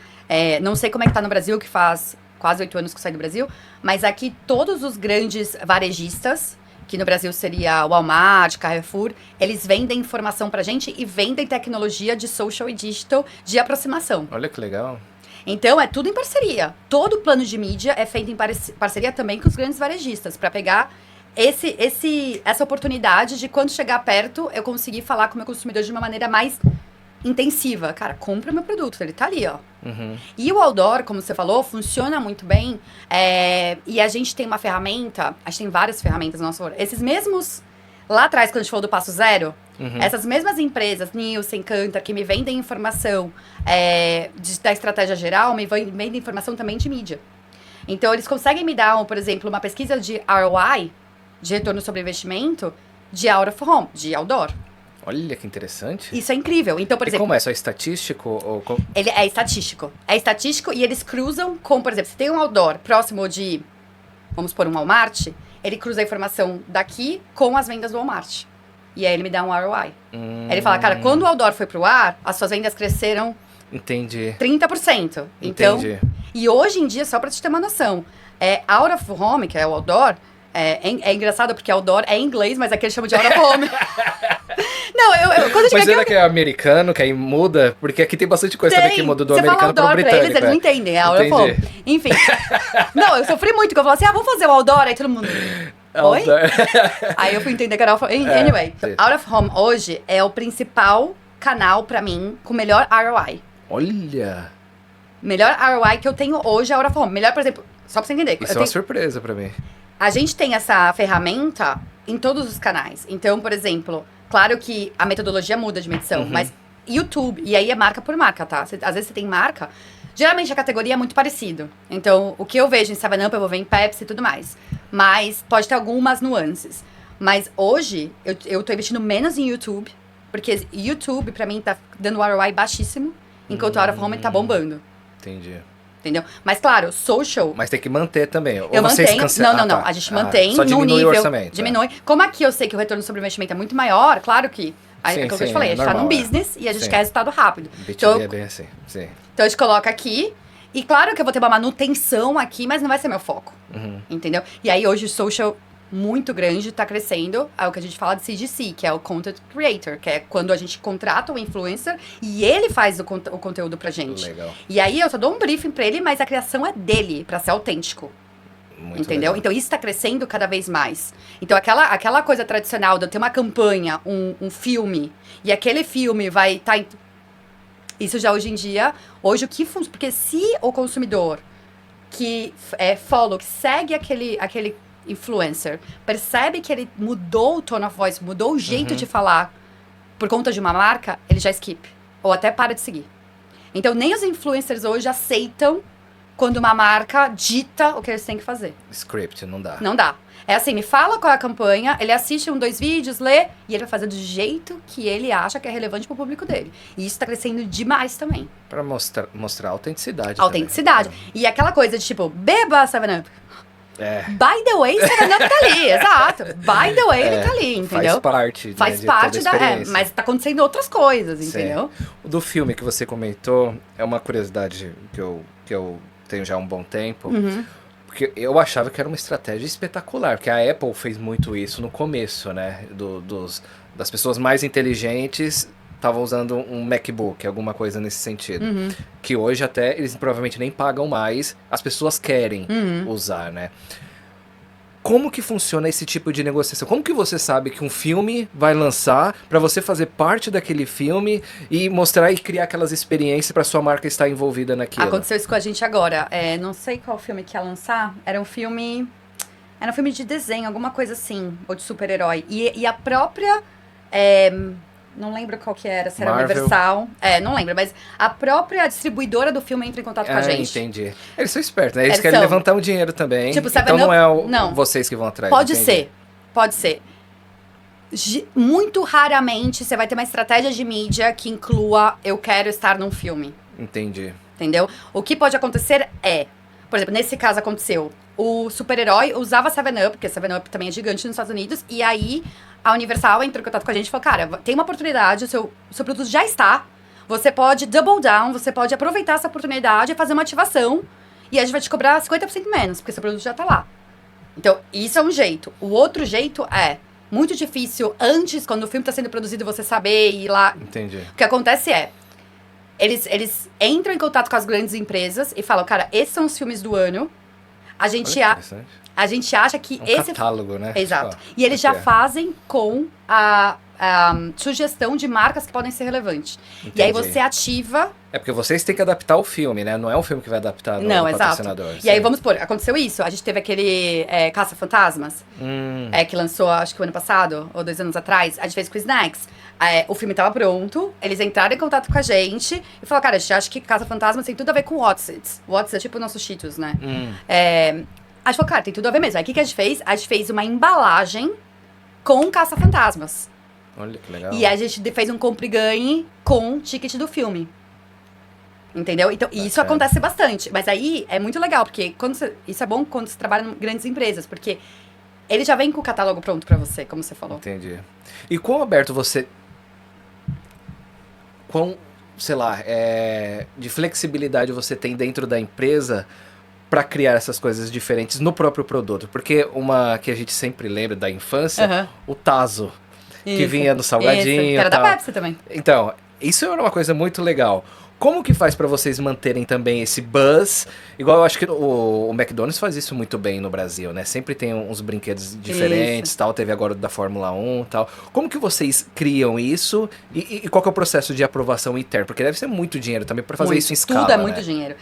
Não sei como é que tá no Brasil, que faz quase 8 anos que eu saí do Brasil. Mas aqui todos os grandes varejistas, que no Brasil seria Walmart, Carrefour, eles vendem informação pra gente e vendem tecnologia de social e digital de aproximação. Olha que legal. Então, é tudo em parceria. Todo o plano de mídia é feito em parceria também com os grandes varejistas, para pegar essa oportunidade de, quando chegar perto, eu conseguir falar com o meu consumidor de uma maneira mais intensiva. Cara, compra meu produto, ele tá ali, ó. E o outdoor, como você falou, funciona muito bem. E a gente tem uma ferramenta, a gente tem várias ferramentas no nosso favor. Esses mesmos... Lá atrás, quando a gente falou do Passo Zero, essas mesmas empresas, Nielsen, Kantar, que me vendem informação da estratégia geral, me vendem informação também de mídia. Então, eles conseguem me dar, por exemplo, uma pesquisa de ROI, de retorno sobre investimento, de out of home, de outdoor. Olha que interessante. Isso é incrível. Então, por E exemplo... como é? Só estatístico? Ele é estatístico. É estatístico e eles cruzam com, por exemplo, se tem um outdoor próximo de, vamos pôr, um Walmart, ele cruza a informação daqui com as vendas do Walmart. E aí ele me dá um ROI. Ele fala, cara, quando o outdoor foi pro ar, as suas vendas cresceram... Entendi. 30%. Então, Entendi. E hoje em dia, só pra te ter uma noção, out of home, que é o outdoor, é engraçado porque outdoor é em inglês, mas aqui eles chamam de out of home. Não, quando eu cheguei Mas será aqui, que é americano, que aí muda? Porque aqui tem bastante coisa também que muda do americano pro outdoor britânico. pra eles não entendem, é out of home. Enfim. Não, eu sofri muito, que eu falava assim, vamos fazer o outdoor, aí todo mundo... Oi? Aí eu fui entender que era out of home. Anyway, out of home hoje é o principal canal pra mim com melhor ROI. Olha! Melhor ROI que eu tenho hoje é out of home. Melhor, por exemplo, só pra você entender. Isso é uma surpresa pra mim. A gente tem essa ferramenta em todos os canais. Então, por exemplo, claro que a metodologia muda de medição, mas YouTube, e aí é marca por marca, tá? Às vezes você tem marca, geralmente a categoria é muito parecido. Então, o que eu vejo em 7-Up, eu vou ver em Pepsi e tudo mais. Mas pode ter algumas nuances. Mas hoje, eu tô investindo menos em YouTube, porque YouTube, pra mim, tá dando ROI baixíssimo, enquanto o out of home tá bombando. Entendi. Entendeu? Mas, claro, social... Mas tem que manter também. Ou Eu vocês mantenho. cancelam? Não. A gente mantém só num diminui nível. o orçamento. Diminui. Como aqui eu sei que o retorno sobre investimento é muito maior, claro que. Aí, Sim, é aquilo que eu sim, te falei, a gente tá normal, num business e a gente Sim. quer resultado rápido. B2B Então, é bem assim, sim. então a gente coloca aqui. E claro que eu vou ter uma manutenção aqui, mas não vai ser meu foco. Entendeu? E aí hoje o social muito grande tá crescendo. É o que a gente fala de CGC, que é o Content Creator, que é quando a gente contrata o influencer e ele faz o conteúdo pra gente. Legal. E aí eu só dou um briefing pra ele, mas a criação é dele, pra ser autêntico. Muito Entendeu? legal. Então isso tá crescendo cada vez mais. Então aquela coisa tradicional de eu ter uma campanha, um filme, e aquele filme vai estar... Isso já hoje em dia, hoje o que funciona... Porque se o consumidor que follow, que segue aquele influencer, percebe que ele mudou o tone of voice, mudou o jeito de falar por conta de uma marca, ele já skip. Ou até para de seguir. Então nem os influencers hoje aceitam quando uma marca dita o que eles têm que fazer. Script, não dá. Não dá. É assim, me fala qual é a campanha, ele assiste 2 vídeos, lê, e ele vai fazer do jeito que ele acha que é relevante pro público dele. E isso tá crescendo demais também. Pra mostrar a autenticidade. Autenticidade. Também. E aquela coisa de tipo, beba 7-Up. É. By the way, 7-Up tá ali, exato. By the way, ele tá ali, entendeu? Faz parte. Né, Faz de parte toda a da... experiência. mas tá acontecendo outras coisas, Sim. entendeu? O do filme que você comentou é uma curiosidade que eu tenho já há um bom tempo. Porque eu achava que era uma estratégia espetacular, porque a Apple fez muito isso no começo, né? Das pessoas mais inteligentes estavam usando um MacBook, alguma coisa nesse sentido. Que hoje até eles provavelmente nem pagam mais, as pessoas querem usar, né? Como que funciona esse tipo de negociação? Como que você sabe que um filme vai lançar para você fazer parte daquele filme e mostrar e criar aquelas experiências para sua marca estar envolvida naquilo? Aconteceu isso com a gente agora. Não sei qual filme que ia lançar. Era um filme de desenho, alguma coisa assim, ou de super-herói. E a própria... não lembro qual que era, se era Marvel. Universal. Não lembro, mas a própria distribuidora do filme entra em contato com a gente. Entendi. Eles são espertos, né? Eles Eles querem são. levantar um dinheiro também. Tipo, então não é não. vocês que vão atrás. Pode entendi. ser. Muito raramente você vai ter uma estratégia de mídia que inclua eu quero estar num filme. Entendi. Entendeu? O que pode acontecer por exemplo, nesse caso aconteceu, o super-herói usava 7-Up, porque 7-Up também é gigante nos Estados Unidos, e aí a Universal entrou em contato com a gente e falou, cara, tem uma oportunidade, o seu produto já está, você pode double down, você pode aproveitar essa oportunidade e fazer uma ativação, e a gente vai te cobrar 50% menos, porque seu produto já tá lá. Então, isso é um jeito. O outro jeito é muito difícil, antes, quando o filme está sendo produzido, você saber ir lá. Entendi. O que acontece eles entram em contato com as grandes empresas e falam, cara, esses são os filmes do ano. A gente acha que esse... catálogo, né? Exato. Tipo, E eles já fazem com a sugestão de marcas que podem ser relevantes. Entendi. E aí você ativa... É porque vocês têm que adaptar o filme, né? Não é um filme que vai adaptar no patrocinador. E aí, vamos supor, aconteceu isso. A gente teve aquele Caça-Fantasmas, que lançou, acho que o ano passado, ou 2 anos atrás. A gente fez com Snacks. O filme tava pronto, eles entraram em contato com a gente e falaram, cara, a gente acha que Caça-Fantasmas tem tudo a ver com What's It. What's It é tipo o nosso Cheetos, né? A gente falou, cara, tem tudo a ver mesmo. Aí o que a gente fez? A gente fez uma embalagem com Caça-Fantasmas. Olha que legal. E a gente fez um compre e ganhe com o ticket do filme. Entendeu? Então, isso acontece bastante. Mas aí é muito legal, porque isso é bom quando você trabalha em grandes empresas, porque ele já vem com o catálogo pronto pra você, como você falou. Entendi. E quão aberto você... sei lá, de flexibilidade você tem dentro da empresa para criar essas coisas diferentes no próprio produto? Porque uma que a gente sempre lembra da infância, o Tazo, que vinha no salgadinho. Que era da Pepsi também. Então, isso era uma coisa muito legal. Como que faz para vocês manterem também esse buzz? Igual eu acho que o McDonald's faz isso muito bem no Brasil, né? Sempre tem uns brinquedos diferentes, tal. Teve agora da Fórmula 1 tal. Como que vocês criam isso? E qual que é o processo de aprovação interna? Porque deve ser muito dinheiro também para fazer isso em escala, Tudo é muito dinheiro.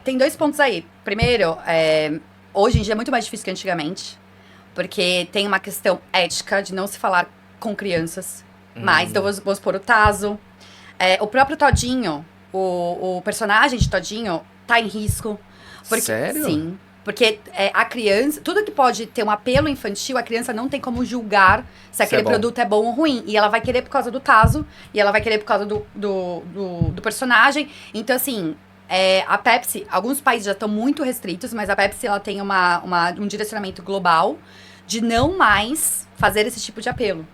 Tem 2 pontos aí. Primeiro, hoje em dia é muito mais difícil que antigamente. Porque tem uma questão ética de não se falar com crianças. Mas, então, vamos supor, o Tazo. O próprio Todinho... O personagem de Todinho tá em risco. Sério? Sim. Porque a criança... Tudo que pode ter um apelo infantil, a criança não tem como julgar se aquele produto é bom ou ruim. E ela vai querer por causa do Tazo. E ela vai querer por causa do personagem. Então, assim... a Pepsi, alguns países já estão muito restritos, mas a Pepsi ela tem um direcionamento global de não mais fazer esse tipo de apelo.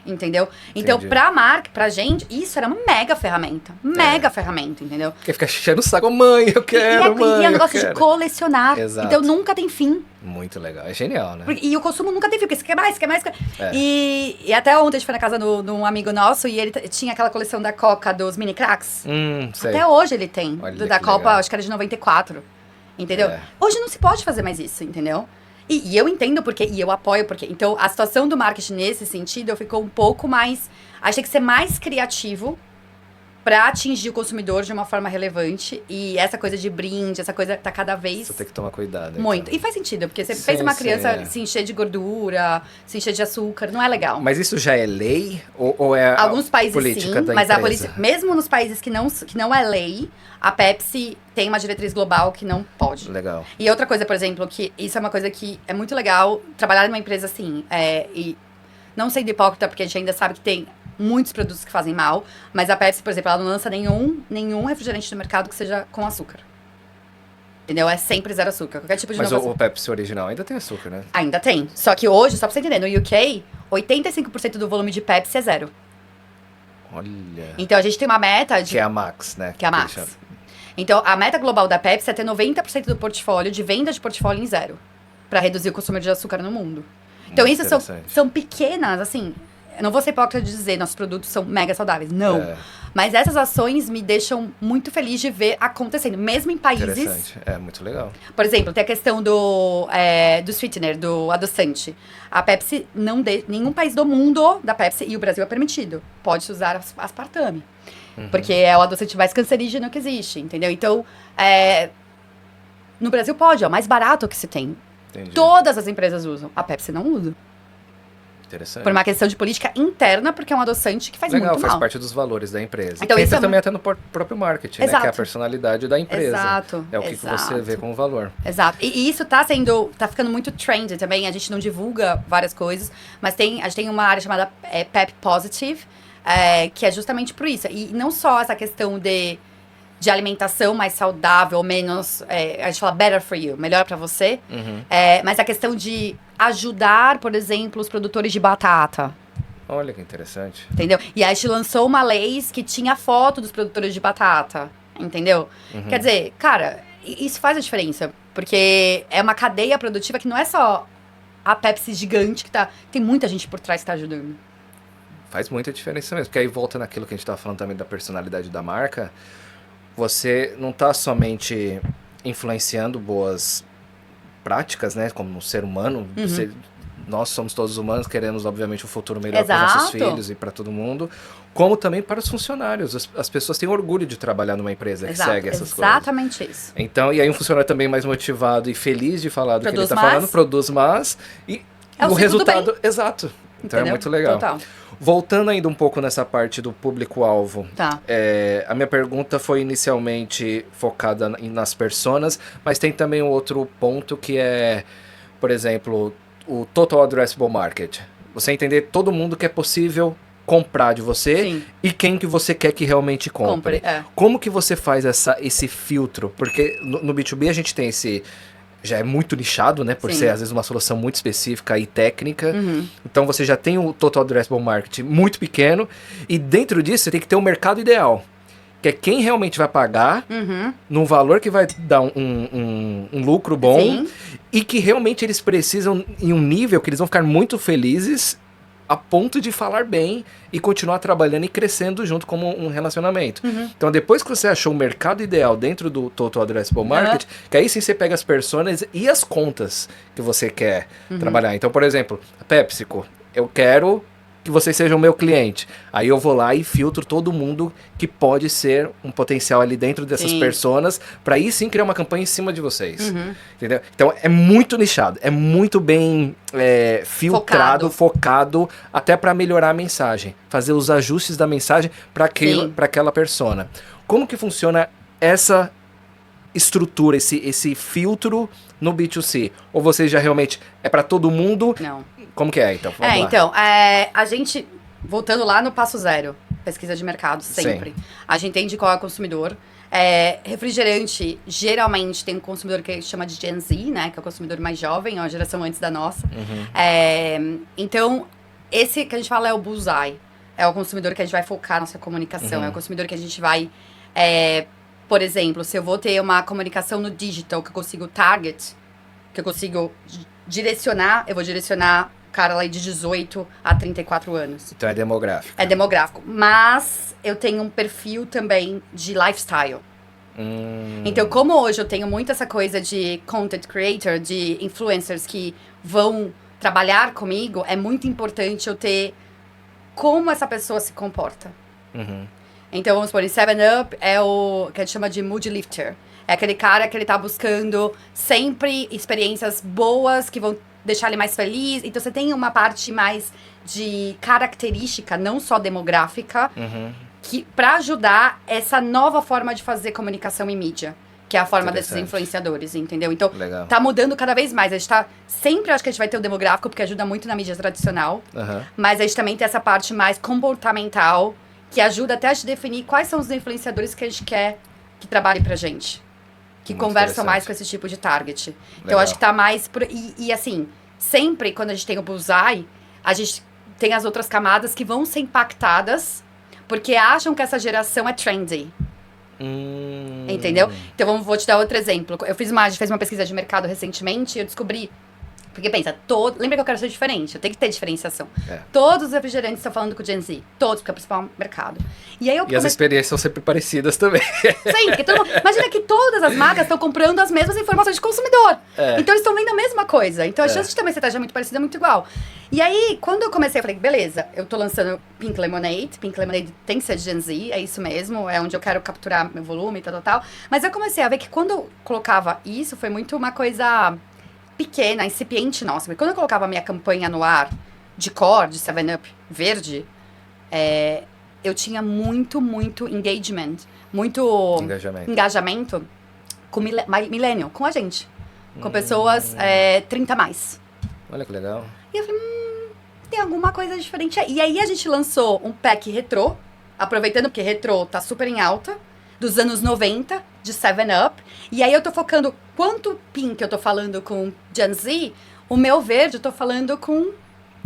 Entendeu? Então, Entendi. pra marca, pra gente, isso era uma mega ferramenta. Mega ferramenta, entendeu? Porque fica enchendo o saco, mãe, eu quero, mãe, E é um eu negócio quero. de colecionar. Exato. Então, nunca tem fim. Muito legal, é genial, né? E o consumo nunca tem fim, porque você quer mais, quer mais. É. E até ontem a gente foi na casa de um amigo nosso e ele tinha aquela coleção da Coca dos mini cracks. Sei. Até hoje ele tem. Olha Da que Copa, legal. acho que era de 94. Entendeu? É. Hoje não se pode fazer mais isso, entendeu? E eu entendo porque, e eu apoio porque. Então, a situação do marketing nesse sentido, eu ficou um pouco mais... Achei que ser mais criativo pra atingir o consumidor de uma forma relevante. E essa coisa de brinde, essa coisa tá cada vez... Você tem que tomar cuidado. Muito. Então. E faz sentido, porque você Sim, fez uma sim, criança é. se encher de gordura, se encher de açúcar, não é legal. Mas isso já é lei? Ou é Alguns a países política sim, da mas empresa? a polícia, mesmo nos países que não é lei, a Pepsi tem uma diretriz global que não pode. Legal. E outra coisa, por exemplo, que isso é uma coisa que é muito legal, trabalhar numa empresa assim, e não sendo hipócrita, porque a gente ainda sabe que tem muitos produtos que fazem mal, mas a Pepsi, por exemplo, ela não lança nenhum refrigerante no mercado que seja com açúcar. Entendeu? É sempre zero açúcar. Qualquer tipo de Mas inovação. o Pepsi original ainda tem açúcar, né? Ainda tem. Só que hoje, só pra você entender, no UK, 85% do volume de Pepsi é zero. Olha. Então a gente tem uma meta de... Que é a Max, né? Que é a Max. Deixa- Então, a meta global da Pepsi é ter 90% do portfólio, de venda de portfólio em zero. Pra reduzir o consumo de açúcar no mundo. Então, Muito isso são, interessante. são pequenas, assim... Eu não vou ser hipócrita de dizer, nossos produtos são mega saudáveis. Não. É. Mas essas ações me deixam muito feliz de ver acontecendo. Mesmo em países... Interessante. É, muito legal. Por exemplo, tem a questão do sweetener, do adoçante. A Pepsi não... Nenhum país do mundo da Pepsi, e o Brasil é permitido, pode usar aspartame. Porque é o adoçante mais cancerígeno que existe, entendeu? Então, no Brasil pode, é o mais barato que se tem. Entendi. Todas as empresas usam. A Pepsi não usa. Interessante. Por uma questão de política interna, porque é um adoçante que faz Legal, muito faz mal. parte dos valores da empresa. Então, Pensa isso é também até no próprio marketing, né? Que é a Exato. personalidade da empresa. Exato, É o que você exato. vê como valor. Exato. E isso tá ficando muito trendy também. A gente não divulga várias coisas, mas a gente tem uma área chamada Pep Positive, que é justamente por isso. E não só essa questão de alimentação mais saudável, menos... a gente fala better for you, melhor pra você. Mas a questão de ajudar, por exemplo, os produtores de batata. Olha que interessante. Entendeu? E aí a gente lançou uma lei que tinha foto dos produtores de batata. Entendeu? Quer dizer, cara, isso faz a diferença. Porque é uma cadeia produtiva que não é só a Pepsi gigante que tá... Tem muita gente por trás que tá ajudando. Faz muita diferença mesmo. Porque aí volta naquilo que a gente estava falando também da personalidade da marca. Você não está somente influenciando boas práticas, né? Como um ser humano. Nós somos todos humanos, queremos, obviamente, um futuro melhor para os nossos Exato. filhos e para todo mundo. Como também para os funcionários. As pessoas têm orgulho de trabalhar numa empresa que segue essas coisas. Exatamente isso. Então, e aí um funcionário também mais motivado e feliz de falar do que ele Produz está mais. falando, produz mais e É o o ciclo do resultado... Exato. Então Entendeu? é muito legal. Total. Voltando ainda um pouco nessa parte do público-alvo, Tá. a minha pergunta foi inicialmente focada nas personas, mas tem também um outro ponto que é, por exemplo, o Total Addressable Market. Você entender todo mundo que é possível comprar de você Sim. e quem que você quer que realmente compre. Compre, Como que você faz esse filtro? Porque no B2B a gente tem esse... Já é muito nichado, né? Por Sim. ser, às vezes, uma solução muito específica e técnica. Então, você já tem o Total Addressable Market muito pequeno. E dentro disso, você tem que ter um mercado ideal. Que é quem realmente vai pagar num valor que vai dar um lucro bom. Sim. E que realmente eles precisam em um nível que eles vão ficar muito felizes a ponto de falar bem e continuar trabalhando e crescendo junto como um relacionamento. Então, depois que você achou o mercado ideal dentro do Total Addressable Market, que aí sim você pega as personas e as contas que você quer trabalhar. Então, por exemplo, a PepsiCo, eu quero que vocês sejam meu cliente. Aí eu vou lá e filtro todo mundo que pode ser um potencial ali dentro dessas Sim. personas, para aí sim criar uma campanha em cima de vocês. Entendeu? Então é muito nichado, é muito bem filtrado, focado, até para melhorar a mensagem, fazer os ajustes da mensagem para aquela persona. Como que funciona essa estrutura, esse filtro no B2C? Ou vocês já realmente é para todo mundo? Não. Como que é, então? Vamos lá. Então, a gente, voltando lá no passo zero, pesquisa de mercado, sempre. Sim. A gente entende qual é o consumidor. Refrigerante, geralmente tem um consumidor que chama de Gen Z, né? Que é o consumidor mais jovem, é uma geração antes da nossa. Então, esse que a gente fala é o bullseye. É o consumidor que a gente vai focar na nossa comunicação. É o consumidor que a gente vai... por exemplo, se eu vou ter uma comunicação no digital, que eu consigo target, que eu consigo direcionar, eu vou direcionar o cara lá de 18 a 34 anos. Então é demográfico. É demográfico. Mas eu tenho um perfil também de lifestyle. Então, como hoje eu tenho muito essa coisa de content creator, de influencers que vão trabalhar comigo, é muito importante eu ter como essa pessoa se comporta. Então, vamos supor, em 7-Up é o que a gente chama de mood lifter. É aquele cara que ele tá buscando sempre experiências boas que vão deixar ele mais feliz. Então, você tem uma parte mais de característica, não só demográfica, que para ajudar essa nova forma de fazer comunicação e mídia. Que é a forma desses influenciadores, entendeu? Então, tá mudando cada vez mais. A gente tá... Sempre acho que a gente vai ter o demográfico, porque ajuda muito na mídia tradicional. Mas a gente também tem essa parte mais comportamental, que ajuda até a gente definir quais são os influenciadores que a gente quer que trabalhem pra gente. Que muito conversam mais com esse tipo de target. Então, acho que tá mais... E assim, sempre quando a gente tem o bullseye, a gente tem as outras camadas que vão ser impactadas porque acham que essa geração é trendy. Entendeu? Então, vou te dar outro exemplo. A gente fez uma pesquisa de mercado recentemente e eu descobri... Porque pensa, lembra que eu quero ser diferente, eu tenho que ter diferenciação. Todos os refrigerantes estão falando com o Gen Z. Todos, porque é o principal mercado. E aí as experiências são sempre parecidas também. Sim, porque imagina que todas as marcas estão comprando as mesmas informações de consumidor. Então, eles estão vendo a mesma coisa. Então, a chance de ter uma estratégia muito parecida é muito igual. E aí, quando eu comecei, eu falei, beleza, eu tô lançando Pink Lemonade. Pink Lemonade tem que ser de Gen Z, é isso mesmo. É onde eu quero capturar meu volume e tal. Mas eu comecei a ver que quando eu colocava isso, foi muito uma coisa... pequena, incipiente nossa. Porque quando eu colocava a minha campanha no ar de core, de 7-Up verde, eu tinha muito engagement, muito engajamento com millennial, com a gente. Com pessoas 30 mais. Olha que legal. E eu falei, tem alguma coisa diferente aí. E aí a gente lançou um pack retrô, aproveitando porque retrô tá super em alta, dos anos 90, de 7-Up. E aí eu tô focando quanto pink eu tô falando com Gen Z, o meu verde eu tô falando com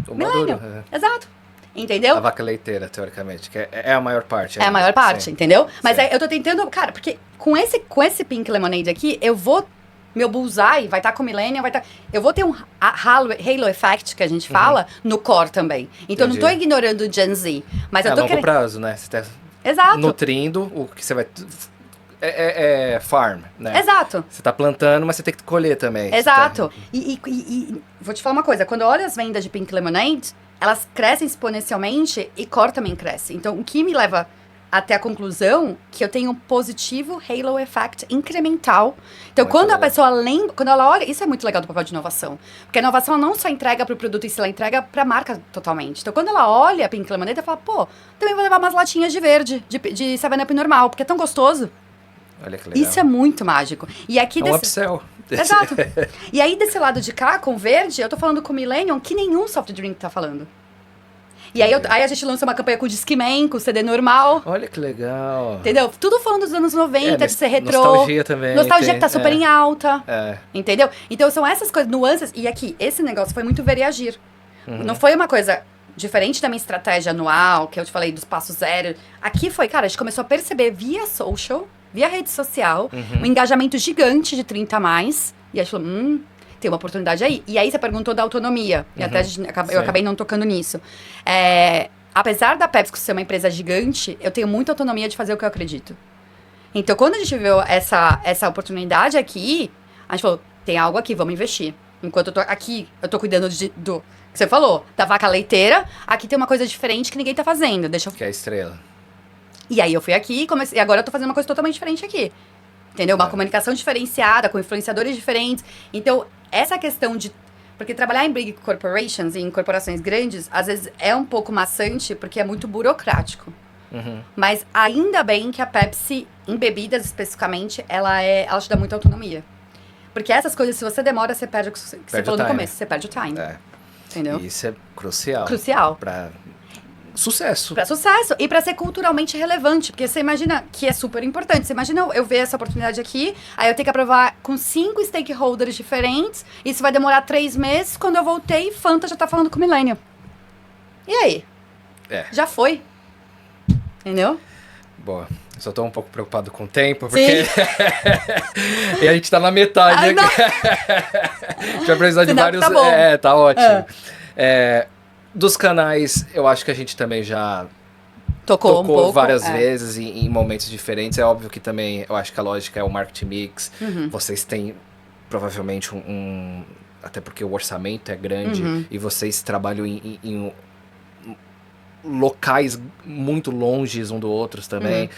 millennial. Exato. Entendeu? A vaca leiteira, teoricamente, que é a maior parte. É a maior parte, entendeu? Mas aí eu tô tentando... Cara, porque com esse Pink Lemonade aqui, eu vou... Meu bullseye vai estar com millennial, vai estar... Eu vou ter um halo effect, que a gente fala, no core também. Então, eu não tô ignorando o Gen Z. Mas eu tô longo prazo, né? Você tá nutrindo o que você vai... farm, né? Exato. Você tá plantando, mas você tem que colher também. Exato. E vou te falar uma coisa. Quando eu olho as vendas de Pink Lemonade, elas crescem exponencialmente e core também cresce. Então, o que me leva até a conclusão que eu tenho um positivo halo effect incremental. Então, quando a pessoa lembra, quando ela olha, isso é muito legal do papel de inovação. Porque a inovação não só entrega pro produto em si, ela entrega pra marca totalmente. Então, quando ela olha a Pink Lemonade, ela fala, pô, também vou levar umas latinhas de verde, de 7-Up normal, porque é tão gostoso. Olha que legal. Isso é muito mágico. E aqui um upsell. Exato. E aí, desse lado de cá, com verde, eu tô falando com o Millennium que nenhum soft drink tá falando. E aí, a gente lança uma campanha com o Discman, com o CD normal. Olha que legal. Entendeu? Tudo falando dos anos 90, de ser retrô. Nostalgia também. Nostalgia que tá super em alta. Entendeu? Então, são essas coisas, nuances. E aqui, esse negócio foi muito ver e agir. Não foi uma coisa diferente da minha estratégia anual, que eu te falei dos passos zero. Aqui foi, cara, a gente começou a perceber via social, via rede social, um engajamento gigante de 30 a mais. E a gente falou, tem uma oportunidade aí. E aí você perguntou da autonomia. E até eu acabei não tocando nisso. Apesar da PepsiCo ser uma empresa gigante, eu tenho muita autonomia de fazer o que eu acredito. Então, quando a gente viu essa oportunidade aqui, a gente falou, tem algo aqui, vamos investir. Enquanto eu tô aqui, eu tô cuidando do que você falou, da vaca leiteira. Aqui tem uma coisa diferente que ninguém tá fazendo. Que é a estrela. E aí eu fui aqui e agora eu tô fazendo uma coisa totalmente diferente aqui. Entendeu? Uma comunicação diferenciada, com influenciadores diferentes. Então, essa questão de... Porque trabalhar em big corporations, em corporações grandes, às vezes é um pouco maçante, porque é muito burocrático. Mas ainda bem que a Pepsi, em bebidas especificamente, ela te dá muita autonomia. Porque essas coisas, se você demora, você perde o que você falou no começo. Você perde o time. Entendeu? E isso é crucial. Crucial. Pra sucesso. Pra sucesso e pra ser culturalmente relevante, porque você imagina que é super importante. Você imagina eu ver essa oportunidade aqui, aí eu tenho que aprovar com 5 stakeholders diferentes, isso vai demorar 3 meses, quando eu voltei, Fanta já tá falando com o Millennium. E aí? Já foi. Entendeu? Boa. Só tô um pouco preocupado com o tempo, porque e a gente tá na metade. A gente vai precisar de vários... Tá bom. Tá ótimo. Dos canais, eu acho que a gente também já tocou um pouco, várias vezes em momentos diferentes. É óbvio que também, eu acho que a lógica é o marketing mix. Vocês têm provavelmente até porque o orçamento é grande e vocês trabalham em locais muito longes um do outro também.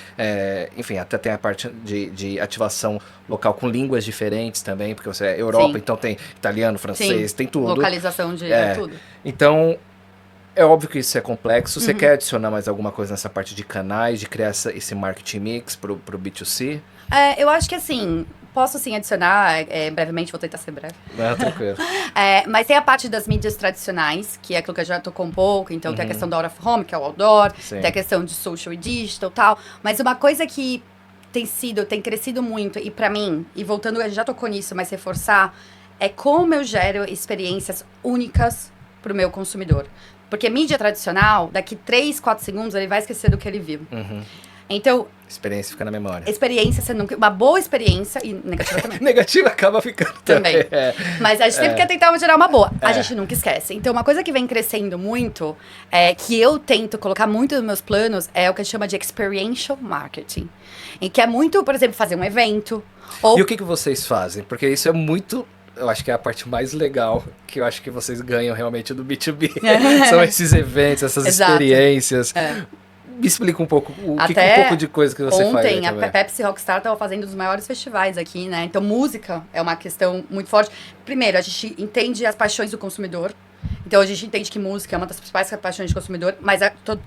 Enfim, até tem a parte de ativação local com línguas diferentes também, porque você é Europa, então tem italiano, francês, tem tudo. Localização de tudo. Então, é óbvio que isso é complexo. Você quer adicionar mais alguma coisa nessa parte de canais, de criar esse marketing mix pro B2C? Eu acho que assim, posso sim adicionar, brevemente, vou tentar ser breve. Tranquilo. Mas tem a parte das mídias tradicionais, que é aquilo que já tocou um pouco, então tem a questão da out of home, que é o outdoor, tem a questão de social e digital e tal, mas uma coisa que tem crescido muito, e pra mim, e voltando, a gente já tocou nisso, mas reforçar, é como eu gero experiências únicas pro meu consumidor. Porque mídia tradicional, daqui 3, 4 segundos, ele vai esquecer do que ele viu. Então... experiência fica na memória. Experiência, você nunca... Uma boa experiência, e negativa também. Negativa acaba ficando também. Mas a gente sempre quer tentar gerar uma boa. A gente nunca esquece. Então, uma coisa que vem crescendo muito, que eu tento colocar muito nos meus planos, é o que a gente chama de experiential marketing. E que é muito, por exemplo, fazer um evento. Ou... E o que vocês fazem? Porque isso é muito... eu acho que é a parte mais legal, que eu acho que vocês ganham realmente do B2B. São esses eventos, essas experiências. Me explica um pouco, um pouco de coisa que você faz. Ontem, a Pepsi Rockstar estava fazendo um dos maiores festivais aqui, né? Então, música é uma questão muito forte. Primeiro, a gente entende as paixões do consumidor. Então, a gente entende que música é uma das principais paixões do consumidor, mas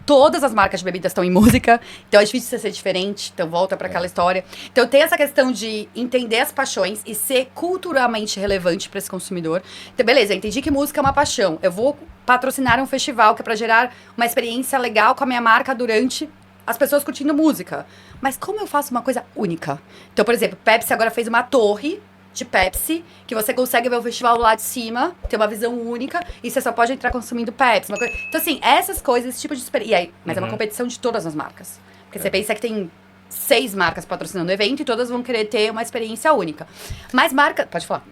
todas as marcas de bebidas estão em música, então é difícil você ser diferente, então volta para aquela história. Então, tem essa questão de entender as paixões e ser culturalmente relevante para esse consumidor. Então, beleza, eu entendi que música é uma paixão, eu vou patrocinar um festival que é para gerar uma experiência legal com a minha marca durante as pessoas curtindo música. Mas como eu faço uma coisa única? Então, por exemplo, Pepsi agora fez uma torre de Pepsi, que você consegue ver o festival lá de cima, ter uma visão única, e você só pode entrar consumindo Pepsi. Então, assim, essas coisas, esse tipo de experiência. Mas é uma competição de todas as marcas. Porque você pensa que tem 6 marcas patrocinando o evento e todas vão querer ter uma experiência única. Mas marca... Pode falar.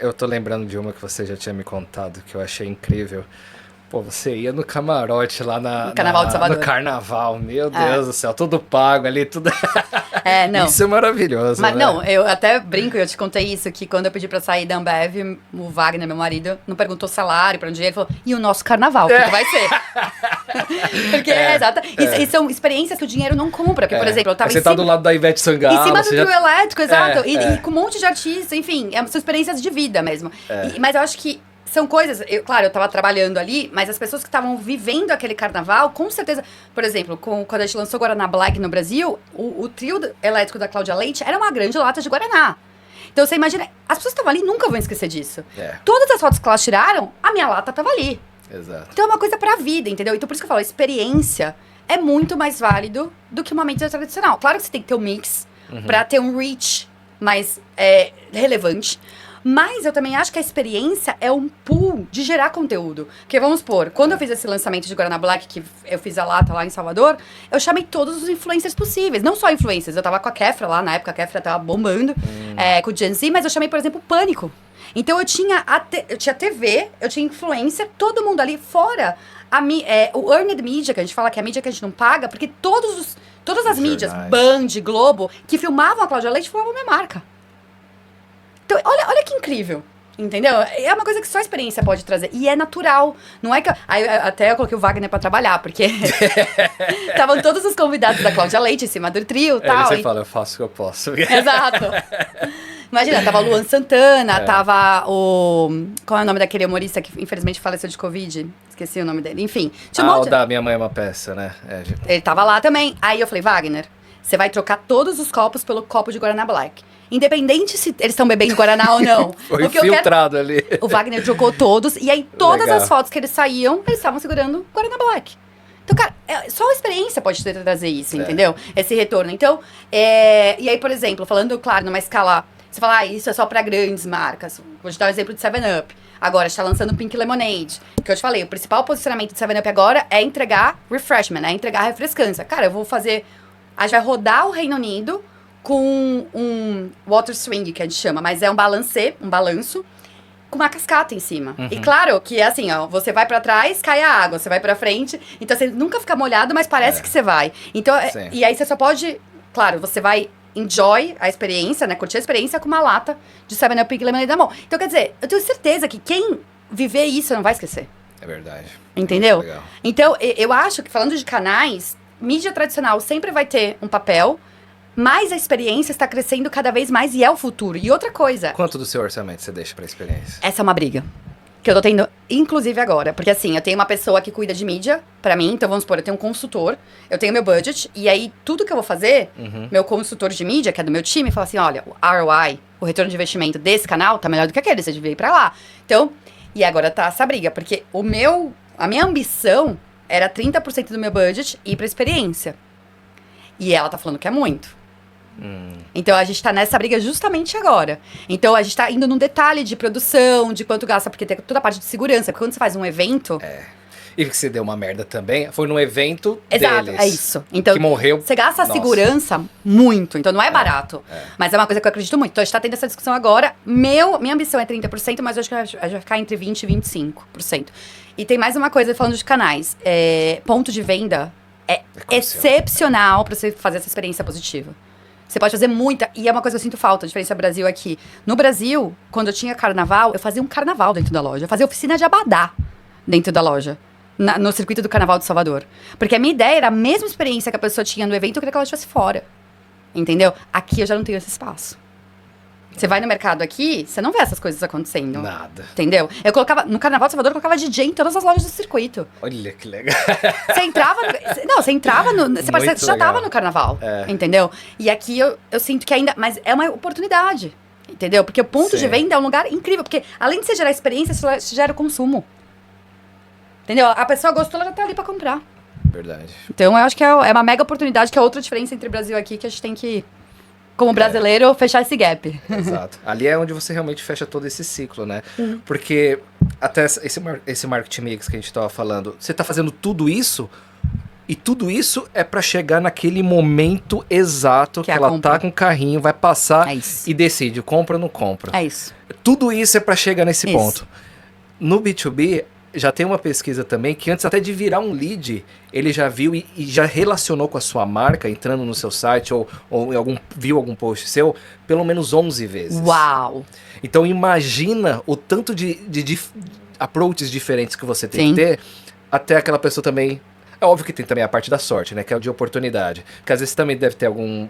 Eu tô lembrando de uma que você já tinha me contado, que eu achei incrível. Pô, você ia no camarote lá no Carnaval de Salvador. No carnaval, meu Deus do céu, tudo pago ali, tudo... não. Isso é maravilhoso, Mas né? não, eu até brinco, eu te contei isso, que quando eu pedi pra sair da Ambev, o Wagner, meu marido, não perguntou salário, pra onde ele falou, e o nosso carnaval, o que vai ser? Porque exato. E são experiências que o dinheiro não compra, porque, por exemplo, eu tava você tá do lado da Ivete Sangalo. Em cima do trio elétrico, exato. E com um monte de artistas, enfim, são experiências de vida mesmo. Mas eu acho que são coisas, claro, eu tava trabalhando ali, mas as pessoas que estavam vivendo aquele carnaval, com certeza, por exemplo, quando a gente lançou Guaraná Black no Brasil, o trio elétrico da Cláudia Leite era uma grande lata de Guaraná. Então você imagina, as pessoas que estavam ali nunca vão esquecer disso. Todas as fotos que elas tiraram, a minha lata tava ali. Exato. Então é uma coisa pra vida, entendeu? Então por isso que eu falo, experiência é muito mais válido do que uma mídia tradicional. Claro que você tem que ter um mix pra ter um reach mais relevante. Mas eu também acho que a experiência é um pool de gerar conteúdo. Porque vamos supor, quando eu fiz esse lançamento de Guaraná Black, que eu fiz a lata lá em Salvador, eu chamei todos os influencers possíveis. Não só influencers, eu tava com a Kefra lá, na época a Kefra tava bombando, com o Gen Z, mas eu chamei, por exemplo, o Pânico. Então eu tinha TV, eu tinha influencer, todo mundo ali fora. O Earned Media, que a gente fala que é a mídia que a gente não paga, porque todas as mídias, Band, Globo, que filmavam a Cláudia Leite, filmavam minha marca. Então, olha que incrível, entendeu? É uma coisa que só a experiência pode trazer. E é natural. Não é que... Aí até eu coloquei o Wagner pra trabalhar, porque estavam todos os convidados da Cláudia Leite em cima do trio e tal. Você fala, eu faço o que eu posso. Exato. Imagina, tava o Luan Santana, tava o... Qual é o nome daquele humorista que infelizmente faleceu de Covid? Esqueci o nome dele. Enfim. O da Minha Mãe é uma Peça, né? Ele tava lá também. Aí eu falei, Wagner, você vai trocar todos os copos pelo copo de Guaraná Black. Independente se eles estão bebendo Guaraná ou não. Foi filtrado ali. O Wagner trocou todos. E aí, todas as fotos que eles saíam, eles estavam segurando Guaraná Black. Então, cara, só a experiência pode trazer isso, entendeu? Esse retorno. Então, e aí, por exemplo, falando, claro, numa escala... Você fala, isso é só pra grandes marcas. Vou te dar o exemplo de 7-Up. Agora, a gente tá lançando Pink Lemonade. Que eu te falei, o principal posicionamento do 7-Up agora é entregar refreshment, é entregar refrescância. Cara, eu vou fazer... A gente vai rodar o Reino Unido com um water swing, que a gente chama. Mas é um balanço, com uma cascata em cima. E claro que é assim, ó, você vai pra trás, cai a água. Você vai pra frente, então você nunca fica molhado, mas parece que você vai. Então, e aí você só pode... Claro, você vai... enjoy a experiência, né? Curtir a experiência com uma lata de 7-Up Pink Lemonade na mão. Então, quer dizer, eu tenho certeza que quem viver isso não vai esquecer. É verdade. Entendeu? Legal. Então, eu acho que, falando de canais, mídia tradicional sempre vai ter um papel, mas a experiência está crescendo cada vez mais e é o futuro. E outra coisa... Quanto do seu orçamento você deixa pra experiência? Essa é uma briga. Que eu tô tendo, inclusive agora. Porque assim, eu tenho uma pessoa que cuida de mídia pra mim. Então, vamos supor, eu tenho um consultor. Eu tenho meu budget. E aí, tudo que eu vou fazer, meu consultor de mídia, que é do meu time, fala assim, olha, o ROI, o retorno de investimento desse canal, tá melhor do que aquele. Você devia ir pra lá. Então, e agora tá essa briga. Porque a minha ambição era 30% do meu budget ir pra experiência. E ela tá falando que é muito. Então a gente tá nessa briga justamente agora. Então a gente tá indo num detalhe de produção, de quanto gasta, porque tem toda a parte de segurança. Porque quando você faz um evento... E que você deu uma merda também, foi num evento Exato, deles. é isso. Então, que morreu. Você gasta a segurança muito, então não é barato. Mas é uma coisa que eu acredito muito. Então a gente tá tendo essa discussão agora. Minha ambição é 30%, mas eu acho que a gente vai ficar entre 20% e 25%. E tem mais uma coisa falando de canais. Ponto de venda é excepcional pra você fazer essa experiência positiva. Você pode fazer muita... E é uma coisa que eu sinto falta, a diferença do Brasil aqui. No Brasil, quando eu tinha carnaval, eu fazia um carnaval dentro da loja. Eu fazia oficina de abadá dentro da loja. No circuito do Carnaval de Salvador. Porque a minha ideia era a mesma experiência que a pessoa tinha no evento, eu queria que ela estivesse fora. Entendeu? Aqui eu já não tenho esse espaço. Você vai no mercado aqui, você não vê essas coisas acontecendo. Nada. Entendeu? Eu colocava... No Carnaval de Salvador, eu colocava DJ em todas as lojas do circuito. Olha que legal. Você entrava... Você entrava no... Você parecia que você já tava no carnaval. Entendeu? E aqui eu sinto que ainda... Mas é uma oportunidade. Entendeu? Porque o ponto de venda é um lugar incrível. Porque além de você gerar experiência, você gera o consumo. Entendeu? A pessoa gostou, ela já tá ali pra comprar. Verdade. Então, eu acho que é uma mega oportunidade, que é outra diferença entre o Brasil e aqui, que a gente tem que, como brasileiro, fechar esse gap. Exato. Ali é onde você realmente fecha todo esse ciclo, né? Porque até esse marketing mix que a gente tava falando, você tá fazendo tudo isso, e tudo isso é pra chegar naquele momento exato que ela tá com o carrinho, vai passar e decide, compra ou não compra. É isso. Tudo isso é pra chegar nesse ponto. No B2B, já tem uma pesquisa também que antes até de virar um lead, ele já viu e já relacionou com a sua marca, entrando no seu site ou viu algum post seu, pelo menos 11 vezes. Uau! Então imagina o tanto de approaches diferentes que você tem que ter, até aquela pessoa também... É óbvio que tem também a parte da sorte, né? Que é o de oportunidade. Porque às vezes também deve ter algum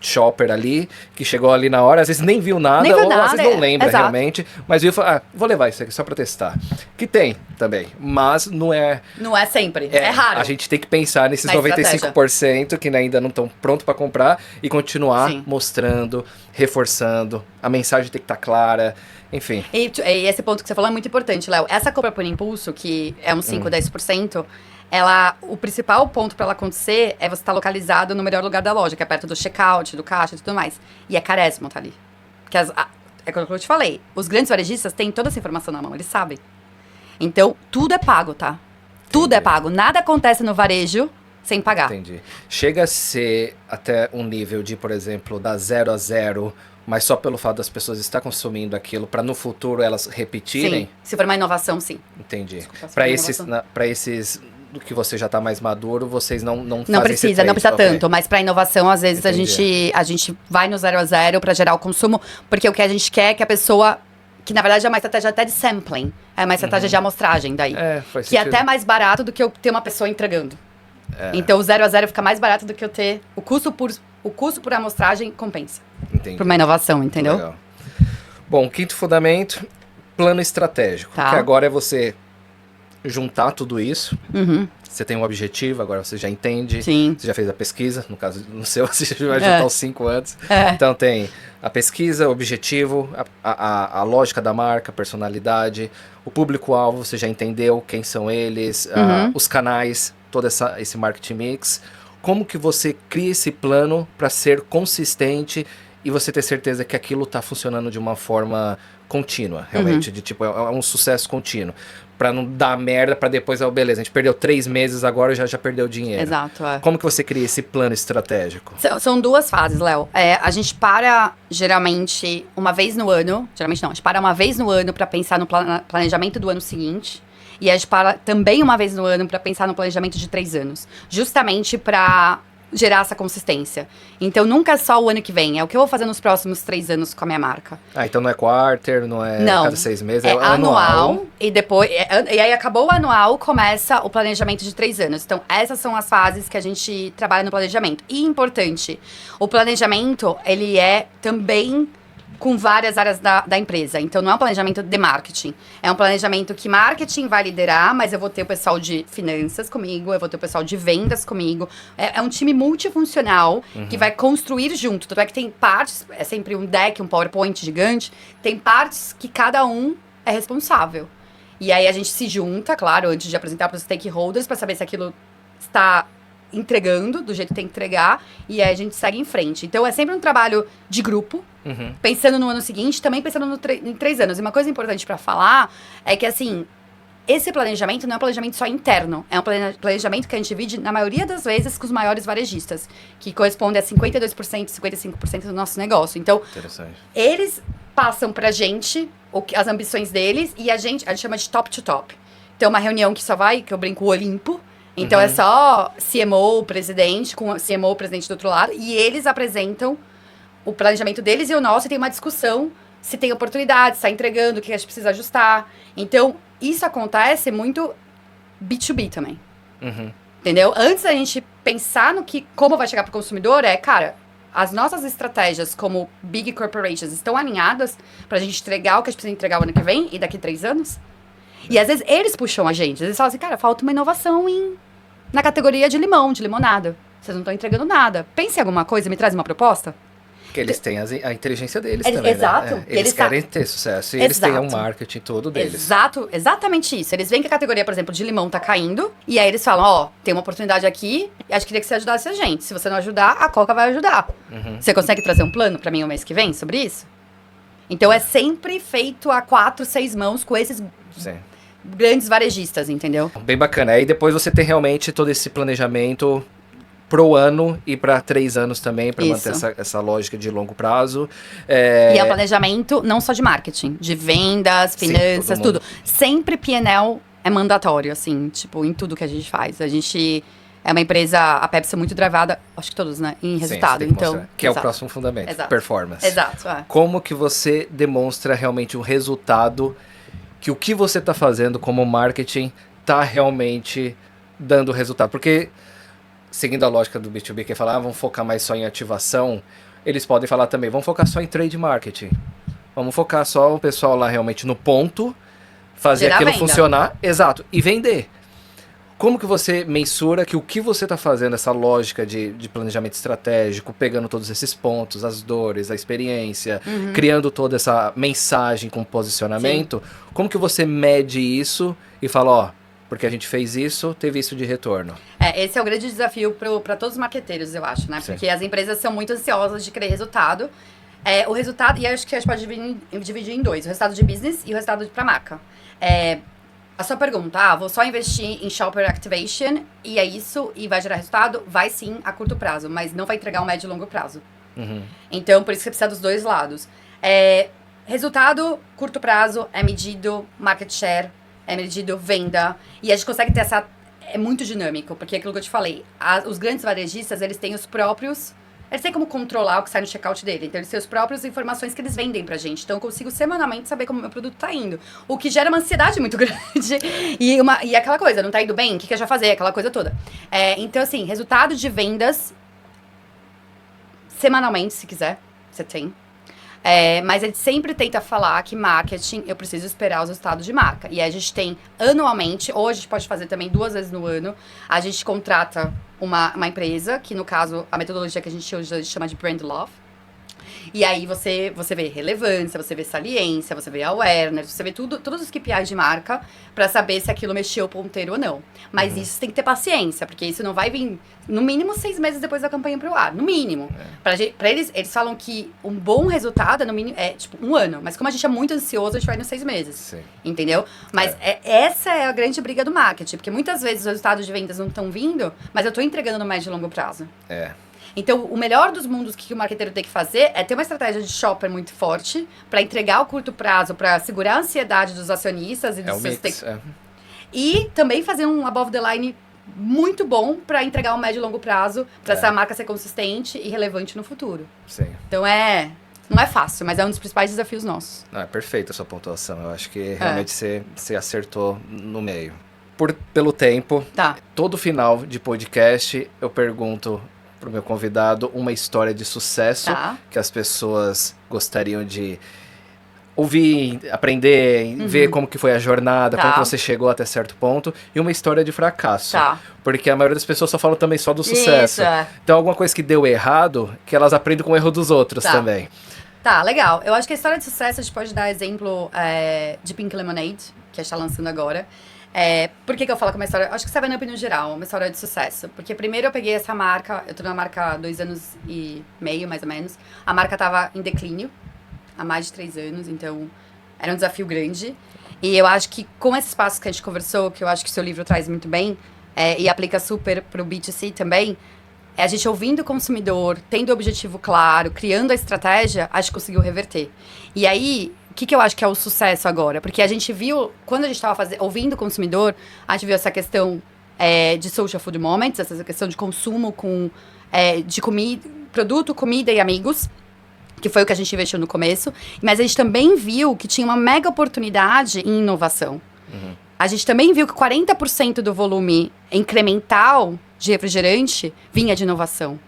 shopper ali, que chegou ali na hora, às vezes nem viu nada, às vezes não lembra realmente, mas viu e falou, vou levar isso aqui só pra testar. Que tem também, mas não é... Não é sempre, é raro. A gente tem que pensar nesses 95% que ainda não estão prontos pra comprar e continuar mostrando, reforçando, a mensagem tem que estar clara, enfim. E esse ponto que você falou é muito importante, Léo. Essa compra por impulso, que é uns 5, 10%, o principal ponto para ela acontecer é você estar localizado no melhor lugar da loja, que é perto do checkout, do caixa e tudo mais. E é carésimo tá ali. Porque é como eu te falei, os grandes varejistas têm toda essa informação na mão, eles sabem. Então, tudo é pago, tá? Tudo é pago. Nada acontece no varejo sem pagar. Entendi. Chega a ser até um nível de, por exemplo, da 0 a 0, mas só pelo fato das pessoas estar consumindo aquilo, para no futuro elas repetirem? Sim, se for uma inovação, sim. Entendi. Para esses do que você já tá mais maduro, vocês não fazem não precisa tanto, mas para inovação, às vezes, a gente vai no 0 a 0 para gerar o consumo, porque o que a gente quer é que a pessoa, que na verdade é uma estratégia até de sampling, é uma estratégia de amostragem daí, faz que é sentido. até mais barato do que eu ter uma pessoa entregando. Então o 0 a 0 fica mais barato do que eu ter, o custo por amostragem compensa. Entendi. Para uma inovação, entendeu? Legal. Bom, quinto fundamento, plano estratégico, que agora é você juntar tudo isso. Você tem um objetivo, agora você já entende. Sim. Você já fez a pesquisa, no caso no seu, você já vai juntar os 5 antes. Então tem a pesquisa, o objetivo, a lógica da marca, a personalidade, o público-alvo, você já entendeu quem são eles, os canais, todo esse marketing mix, como que você cria esse plano para ser consistente e você ter certeza que aquilo está funcionando de uma forma contínua, realmente, de tipo, é um sucesso contínuo. Pra não dar merda, pra depois, beleza, a gente perdeu 3 meses agora, já perdeu dinheiro. Exato, é. Como que você cria esse plano estratégico? São 2 fases, Léo. A gente para, geralmente, uma vez no ano. Geralmente não, a gente para uma vez no ano pra pensar no planejamento do ano seguinte. E a gente para também uma vez no ano pra pensar no planejamento de 3 anos. Justamente pra gerar essa consistência. Então, nunca é só o ano que vem. É o que eu vou fazer nos próximos 3 anos com a minha marca. Então não é quarter, não é cada 6 meses, é anual. E depois, e aí acabou o anual, começa o planejamento de 3 anos. Então, essas são as fases que a gente trabalha no planejamento. E importante, o planejamento, ele é também com várias áreas da empresa. Então, não é um planejamento de marketing. É um planejamento que marketing vai liderar, mas eu vou ter o pessoal de finanças comigo, eu vou ter o pessoal de vendas comigo. É um time multifuncional que vai construir junto. Tanto é que tem partes, é sempre um deck, um PowerPoint gigante, tem partes que cada um é responsável. E aí a gente se junta, claro, antes de apresentar para os stakeholders, para saber se aquilo está entregando do jeito que tem que entregar, e aí a gente segue em frente. Então, é sempre um trabalho de grupo, pensando no ano seguinte, também pensando em 3 anos. E uma coisa importante para falar é que, assim, esse planejamento não é um planejamento só interno, é um planejamento que a gente divide, na maioria das vezes, com os maiores varejistas, que corresponde a 52%, 55% do nosso negócio. Então, eles passam pra gente as ambições deles, e a gente chama de top to top. Então, uma reunião que eu brinco, o Olimpo. Então, é só CMO, presidente, com o CMO, presidente do outro lado, e eles apresentam o planejamento deles e o nosso, e tem uma discussão se tem oportunidade, se está entregando, o que a gente precisa ajustar. Então, isso acontece muito B2B também. Entendeu? Antes da gente pensar como vai chegar para o consumidor, cara, as nossas estratégias como big corporations estão alinhadas para a gente entregar o que a gente precisa entregar o ano que vem e daqui 3 anos? E às vezes eles puxam a gente. Às vezes falam assim, cara, falta uma inovação na categoria de limão, de limonada. Vocês não estão entregando nada. Pense em alguma coisa, me traz uma proposta. Porque eles têm a inteligência deles também, exato. né? Eles querem ter sucesso. E eles têm um marketing todo deles. Exato, exatamente isso. Eles veem que a categoria, por exemplo, de limão tá caindo. E aí eles falam, tem uma oportunidade aqui. E acho que queria que você ajudasse a gente. Se você não ajudar, a Coca vai ajudar. Você consegue trazer um plano pra mim o mês que vem sobre isso? Então é sempre feito a 4, 6 mãos com esses grandes varejistas, entendeu? Bem bacana. Aí depois você tem realmente todo esse planejamento pro ano e para 3 anos também, para manter essa lógica de longo prazo. E é um planejamento não só de marketing, de vendas, finanças, tudo. Sempre P&L é mandatório, assim, tipo, em tudo que a gente faz. A gente é uma empresa, a Pepsi é muito drivada, acho que todos, né, em resultado. Então, que é o próximo fundamento, performance. Exato. Como que você demonstra realmente o resultado que o que você está fazendo como marketing está realmente dando resultado? Porque, seguindo a lógica do B2B, que é falar, vamos focar mais só em ativação, eles podem falar também, vamos focar só em trade marketing. Vamos focar só o pessoal lá realmente no ponto, fazer aquilo funcionar, e vender. Como que você mensura que o que você está fazendo, essa lógica de planejamento estratégico, pegando todos esses pontos, as dores, a experiência, criando toda essa mensagem com posicionamento, como que você mede isso e fala, porque a gente fez isso, teve isso de retorno? Esse é o grande desafio para todos os marqueteiros, eu acho, né? Porque as empresas são muito ansiosas de querer resultado. O resultado, e acho que a gente pode dividir em 2, o resultado de business e o resultado para marca. A sua pergunta, vou só investir em shopper activation e é isso, e vai gerar resultado? Vai sim, a curto prazo, mas não vai entregar um médio e longo prazo. Então, por isso que você precisa dos 2 lados. Resultado, curto prazo, é medido market share, é medido venda, e a gente consegue ter é muito dinâmico, porque é aquilo que eu te falei, os grandes varejistas, eles têm como controlar o que sai no checkout dele. Então, eles têm as próprias informações que eles vendem pra gente. Então, eu consigo semanalmente saber como o meu produto tá indo. O que gera uma ansiedade muito grande. E aquela coisa, não tá indo bem? O que eu já fazer? Aquela coisa toda. Então, assim, resultado de vendas semanalmente, se quiser, você tem. Mas a gente sempre tenta falar que marketing, eu preciso esperar os resultados de marca. E aí a gente tem anualmente, ou a gente pode fazer também 2 vezes no ano, a gente contrata uma empresa, que no caso, a metodologia que a gente usa chama de Brand Love. E aí você vê relevância, você vê saliência, você vê awareness, você vê todos os KPIs de marca pra saber se aquilo mexeu o ponteiro ou não. Mas isso tem que ter paciência, porque isso não vai vir, no mínimo, 6 meses depois da campanha pro ar. No mínimo. Pra eles falam que um bom resultado no mínimo, é tipo 1 ano. Mas como a gente é muito ansioso, a gente vai nos 6 meses. Sim. Entendeu? Mas essa é a grande briga do marketing. Porque muitas vezes os resultados de vendas não estão vindo, mas eu tô entregando no médio e longo prazo. Então, o melhor dos mundos que o marqueteiro tem que fazer é ter uma estratégia de shopper muito forte para entregar ao curto prazo, para segurar a ansiedade dos acionistas e dos seus E também fazer um above the line muito bom para entregar um médio e longo prazo, para essa marca ser consistente e relevante no futuro. Sim. Então, não é fácil, mas é um dos principais desafios nossos. Não, é perfeita a sua pontuação. Eu acho que realmente você acertou no meio. Pelo tempo, todo final de podcast eu pergunto pro meu convidado uma história de sucesso que as pessoas gostariam de ouvir, aprender, ver como que foi a jornada, como que você chegou até certo ponto, e uma história de fracasso. Porque a maioria das pessoas só falam também só do sucesso. Então, alguma coisa que deu errado, que elas aprendem com o erro dos outros também. Legal. Eu acho que a história de sucesso, a gente pode dar exemplo de Pink Lemonade, que a gente tá lançando agora. Por que eu falo que é uma história... Acho que 7-Up no geral, é uma história de sucesso. Porque primeiro eu peguei essa marca, eu tô na marca há 2 anos e meio, mais ou menos. A marca tava em declínio há mais de 3 anos, então era um desafio grande. E eu acho que com esses passos que a gente conversou, que eu acho que o seu livro traz muito bem, e aplica super pro B2C também, a gente ouvindo o consumidor, tendo o objetivo claro, criando a estratégia, a gente conseguiu reverter. E aí... O que eu acho que é o sucesso agora? Porque a gente viu, quando a gente estava ouvindo o consumidor, a gente viu essa questão de social food moments, essa questão de consumo de comida, produto, comida e amigos, que foi o que a gente investiu no começo. Mas a gente também viu que tinha uma mega oportunidade em inovação. A gente também viu que 40% do volume incremental de refrigerante vinha de inovação.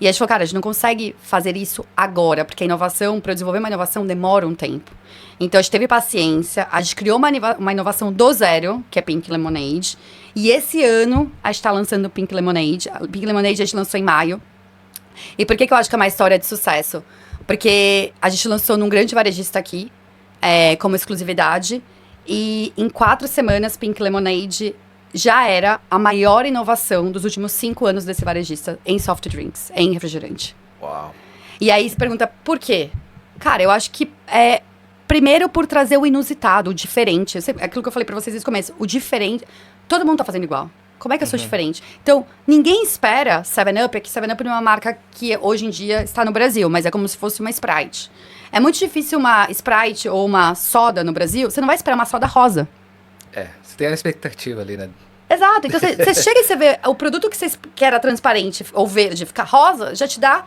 E a gente falou, cara, a gente não consegue fazer isso agora, porque a inovação, para eu desenvolver uma inovação, demora um tempo. Então, a gente teve paciência, a gente criou uma inovação do zero, que é Pink Lemonade. E esse ano, a gente está lançando o Pink Lemonade. O Pink Lemonade a gente lançou em maio. E por que eu acho que é uma história de sucesso? Porque a gente lançou num grande varejista aqui, como exclusividade. E em 4 semanas, Pink Lemonade já era a maior inovação dos últimos 5 anos desse varejista em soft drinks, em refrigerante. Uau! E aí você pergunta, por quê? Cara, eu acho que primeiro por trazer o inusitado, o diferente. Aquilo que eu falei pra vocês no começo, o diferente. Todo mundo tá fazendo igual. Como é que eu sou diferente? Então, ninguém espera 7-Up, que 7-Up é uma marca que hoje em dia está no Brasil, mas é como se fosse uma Sprite. É muito difícil uma Sprite ou uma soda no Brasil, você não vai esperar uma soda rosa. Você tem a expectativa ali, né? Exato, então você chega e você vê o produto que era transparente ou verde ficar rosa, já te dá.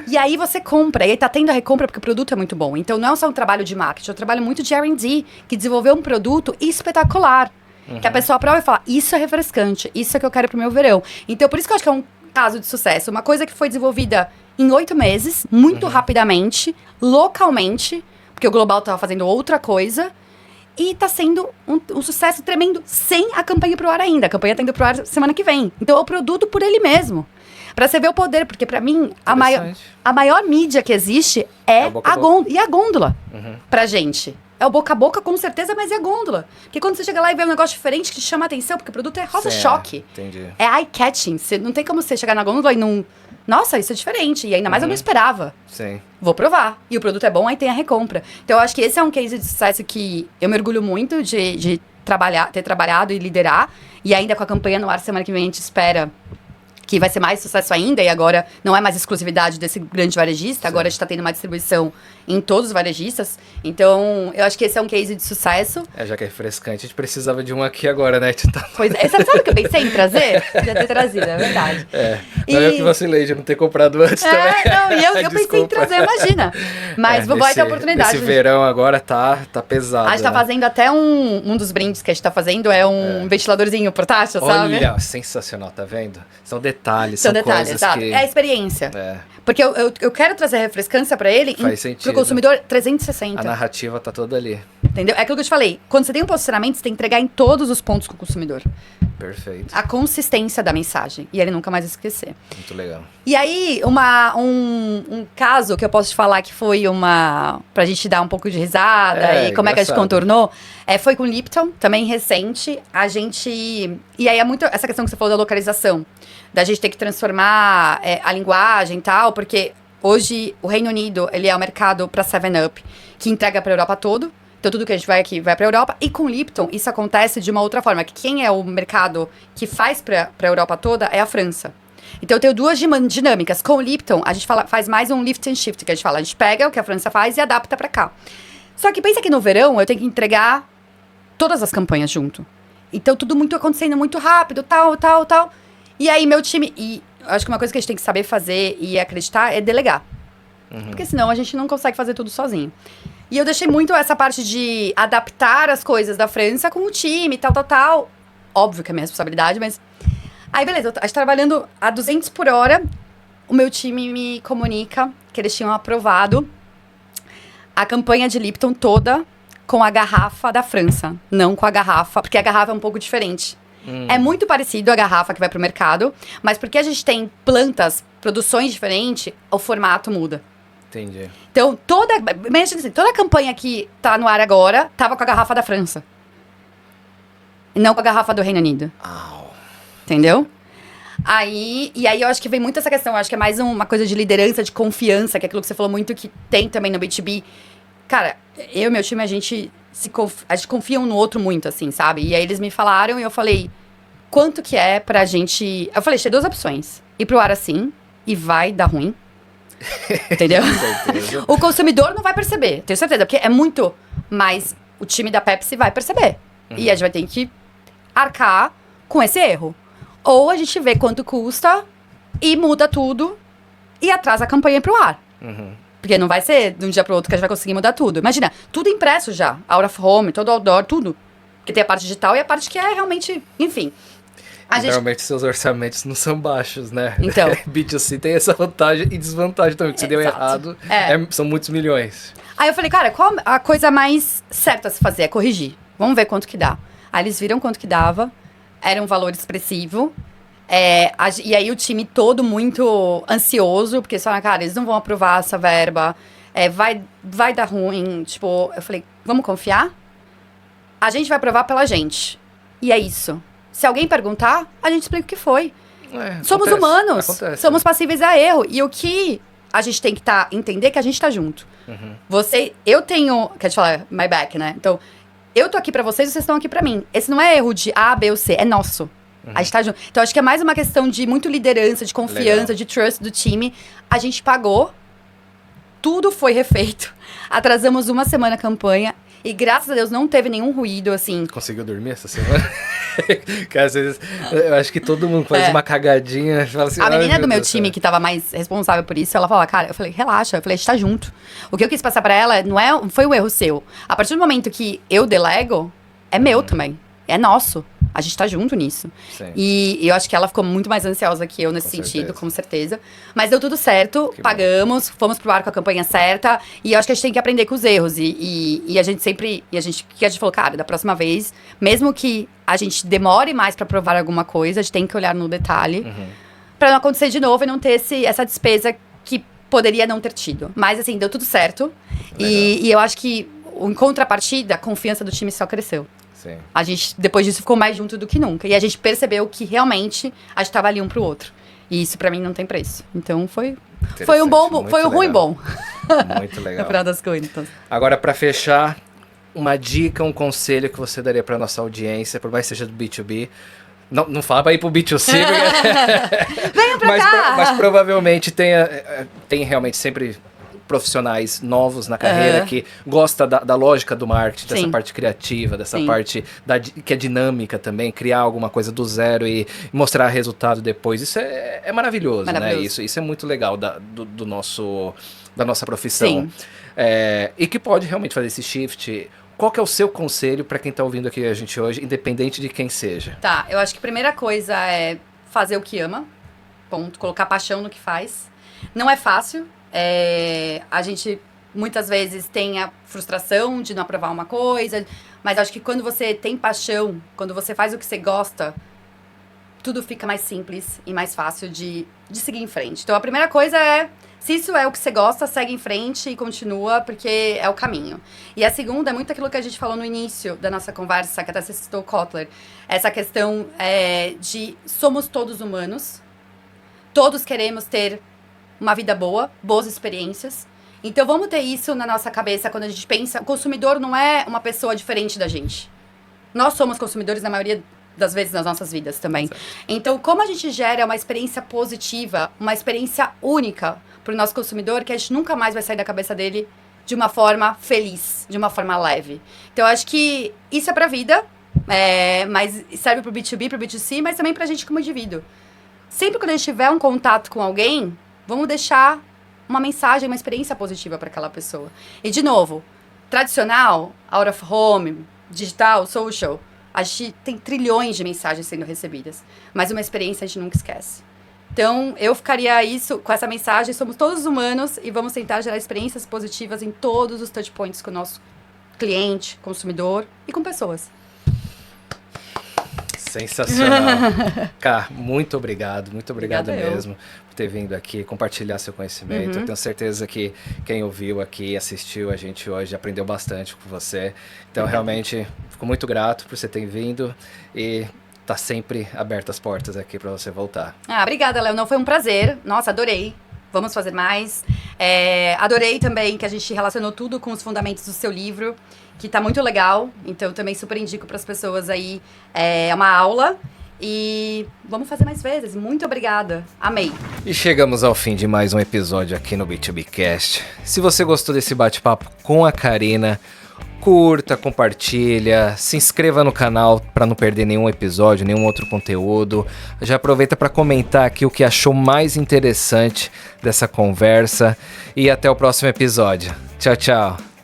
E aí você compra, e aí tá tendo a recompra porque o produto é muito bom. Então não é só um trabalho de marketing, é um trabalho muito de R&D, que desenvolveu um produto espetacular. Que a pessoa prova e fala, isso é refrescante, isso é que eu quero pro meu verão. Então por isso que eu acho que é um caso de sucesso. Uma coisa que foi desenvolvida em 8 meses, muito rapidamente, localmente, porque o global tava fazendo outra coisa. E tá sendo um sucesso tremendo sem a campanha pro ar ainda. A campanha tá indo pro ar semana que vem. Então, é o produto por ele mesmo. Pra você ver o poder, porque pra mim, a maior mídia que existe é a gôndola. E a gôndola pra gente. É o boca a boca, com certeza, mas é a gôndola. Porque quando você chega lá e vê um negócio diferente que te chama a atenção, porque o produto é rosa choque. Entendi. É eye-catching. Não tem como você chegar na gôndola e não... Nossa, isso é diferente. E ainda mais eu não esperava. Sim. Vou provar. E o produto é bom, aí tem a recompra. Então, eu acho que esse é um case de sucesso que eu me orgulho muito de ter trabalhado e liderar. E ainda com a campanha no ar, semana que vem, a gente espera que vai ser mais sucesso ainda. E agora não é mais exclusividade desse grande varejista. Agora a gente tá tendo uma distribuição em todos os varejistas. Então, eu acho que esse é um case de sucesso. Já que é refrescante, a gente precisava de um aqui agora, né? Pois é. Sabe o que eu pensei em trazer? Podia ter trazido, é verdade. Não, eu que vacilei de não ter comprado antes também. Não, e eu pensei em trazer, imagina. Mas vai ter oportunidade. Esse verão agora tá pesado. A gente tá fazendo até um dos brindes que a gente tá fazendo, um ventiladorzinho portátil, sabe? Olha, sensacional, tá vendo? São detalhes, são coisas tá? que... É a experiência. Porque eu quero trazer refrescância pra ele, pro consumidor 360. A narrativa tá toda ali. Entendeu? É aquilo que eu te falei. Quando você tem um posicionamento, você tem que entregar em todos os pontos com o consumidor. Perfeito. A consistência da mensagem. E ele nunca mais esquecer. Muito legal. E aí, um caso que eu posso te falar que foi pra gente dar um pouco de risada e como é que a gente contornou, foi com o Lipton, também recente. E aí é muito essa questão que você falou da localização. Da gente ter que transformar a linguagem e tal, porque hoje o Reino Unido, ele é o mercado para 7-Up, que entrega para a Europa todo. Então, tudo que a gente vai aqui vai para a Europa. E com o Lipton, isso acontece de uma outra forma. Que quem é o mercado que faz para a Europa toda é a França. Então, eu tenho duas dinâmicas. Com o Lipton, a gente faz mais um lift and shift, que a gente fala. A gente pega o que a França faz e adapta para cá. Só que pensa que no verão, eu tenho que entregar todas as campanhas junto. Então, tudo muito acontecendo muito rápido, tal. E aí, meu time... E eu acho que uma coisa que a gente tem que saber fazer e acreditar é delegar. Porque senão a gente não consegue fazer tudo sozinho. E eu deixei muito essa parte de adaptar as coisas da França com o time, tal. Óbvio que é minha responsabilidade, mas... Aí, beleza, a gente trabalhando a 200 por hora, o meu time me comunica que eles tinham aprovado a campanha de Lipton toda com a garrafa da França, não com a garrafa, porque a garrafa é um pouco diferente. É muito parecido a garrafa que vai pro mercado, mas porque a gente tem plantas, produções diferentes, o formato muda. Entendi. Então, imagina assim, toda a campanha que tá no ar agora tava com a garrafa da França. E não com a garrafa do Reino Unido. Entendeu? E aí eu acho que vem muito essa questão. Eu acho que é mais uma coisa de liderança, de confiança, que é aquilo que você falou muito que tem também no B2B. Cara, eu e meu time, a gente confia um no outro muito, assim, sabe? E aí eles me falaram e eu falei, quanto que é pra gente... Eu falei, tem duas opções. Ir pro ar assim e vai dar ruim. Entendeu? O consumidor não vai perceber, tenho certeza, porque é muito, mas o time da Pepsi vai perceber. E a gente vai ter que arcar com esse erro. Ou a gente vê quanto custa e muda tudo e atrasa a campanha pro ar. Porque não vai ser de um dia pro outro que a gente vai conseguir mudar tudo. Imagina, tudo impresso já, out of home, todo outdoor, tudo. Porque tem a parte digital e a parte que é realmente, enfim. Normalmente seus orçamentos não são baixos, né? Então. B2C tem essa vantagem e desvantagem também, porque se deu errado, são muitos milhões. Aí eu falei, cara, qual a coisa mais certa a se fazer? É corrigir. Vamos ver quanto que dá. Aí eles viram quanto que dava, era um valor expressivo. E aí o time todo muito ansioso, porque eles falaram, cara, eles não vão aprovar essa verba, vai dar ruim. Tipo, eu falei, vamos confiar? A gente vai aprovar pela gente. E é isso. Se alguém perguntar, a gente explica o que foi. Somos humanos, somos passíveis a erro. E o que a gente tem que entender é que a gente tá junto. Eu tenho, quer te falar, my back, né? Então, eu tô aqui pra vocês, vocês estão aqui pra mim. Esse não é erro de A, B ou C, é nosso. A gente tá junto. Então, acho que é mais uma questão de muito liderança, de confiança, de trust do time. A gente pagou, tudo foi refeito. Atrasamos uma semana a campanha. E graças a Deus não teve nenhum ruído, assim. Conseguiu dormir essa semana? Porque às vezes eu acho que todo mundo faz uma cagadinha. Fala assim, a menina do meu time, que tava mais responsável por isso, ela falou, cara, eu falei, relaxa, a gente tá junto. O que eu quis passar pra ela não foi um erro seu. A partir do momento que eu delego, é meu também. É nosso. A gente tá junto nisso. E eu acho que ela ficou muito mais ansiosa que eu nesse sentido, com certeza. Mas deu tudo certo, pagamos, fomos pro ar com a campanha certa. E eu acho que a gente tem que aprender com os erros. E a gente sempre... que a gente falou, cara, da próxima vez, mesmo que a gente demore mais pra provar alguma coisa, a gente tem que olhar no detalhe. Pra não acontecer de novo e não ter essa despesa que poderia não ter tido. Mas, assim, deu tudo certo. E eu acho que, em contrapartida, a confiança do time só cresceu. Sim. A gente, depois disso, ficou mais junto do que nunca. E a gente percebeu que, realmente, a gente tava ali um pro outro. E isso, pra mim, não tem preço. Então, foi um ruim bom. Muito legal. No final das contas. Agora, pra fechar, uma dica, um conselho que você daria pra nossa audiência, por mais que seja do B2B. Não fala pra ir pro B2C, Venha pra cá! Mas provavelmente tem realmente sempre profissionais novos na carreira que gosta da lógica do marketing, dessa parte criativa, dessa parte que é dinâmica também, criar alguma coisa do zero e mostrar resultado depois. Isso é maravilhoso, né? Isso é muito legal da nossa profissão. E que pode realmente fazer esse shift. Qual que é o seu conselho para quem tá ouvindo aqui a gente hoje, independente de quem seja? Tá, eu acho que a primeira coisa é fazer o que ama, ponto, colocar paixão no que faz. Não é fácil. A gente muitas vezes tem a frustração de não aprovar uma coisa, mas acho que quando você tem paixão, quando você faz o que você gosta, tudo fica mais simples e mais fácil de seguir em frente. Então, a primeira coisa é, se isso é o que você gosta, segue em frente e continua, porque é o caminho. E a segunda é muito aquilo que a gente falou no início da nossa conversa, que até você citou o Kotler. Essa questão de somos todos humanos, todos queremos ter uma vida boa, boas experiências. Então, vamos ter isso na nossa cabeça quando a gente pensa. O consumidor não é uma pessoa diferente da gente. Nós somos consumidores na maioria das vezes nas nossas vidas também. Certo. Então, como a gente gera uma experiência positiva, uma experiência única para o nosso consumidor, que a gente nunca mais vai sair da cabeça dele de uma forma feliz, de uma forma leve. Então, eu acho que isso é para a vida, mas serve para o B2B, para o B2C, mas também para a gente como indivíduo. Sempre quando a gente tiver um contato com alguém, vamos deixar uma mensagem, uma experiência positiva para aquela pessoa. E, de novo, tradicional, out of home, digital, social, a gente tem trilhões de mensagens sendo recebidas. Mas uma experiência a gente nunca esquece. Então, eu ficaria com essa mensagem, somos todos humanos e vamos tentar gerar experiências positivas em todos os touchpoints com o nosso cliente, consumidor e com pessoas. Sensacional. Cá, muito obrigado Obrigada mesmo por ter vindo aqui, compartilhar seu conhecimento. Eu tenho certeza que quem ouviu aqui, assistiu a gente hoje, aprendeu bastante com você. Então, realmente, fico muito grato por você ter vindo e tá sempre abertas as portas aqui para você voltar. Obrigada, Léo. Não, foi um prazer. Nossa, adorei. Vamos fazer mais. Adorei também que a gente relacionou tudo com os fundamentos do seu livro, que tá muito legal. Então, também super indico para as pessoas aí. É uma aula. E vamos fazer mais vezes. Muito obrigada. Amei. E chegamos ao fim de mais um episódio aqui no B2Bcast. Se você gostou desse bate-papo com a Karina, curta, compartilha, se inscreva no canal para não perder nenhum episódio, nenhum outro conteúdo. Já aproveita para comentar aqui o que achou mais interessante dessa conversa e até o próximo episódio. Tchau, tchau.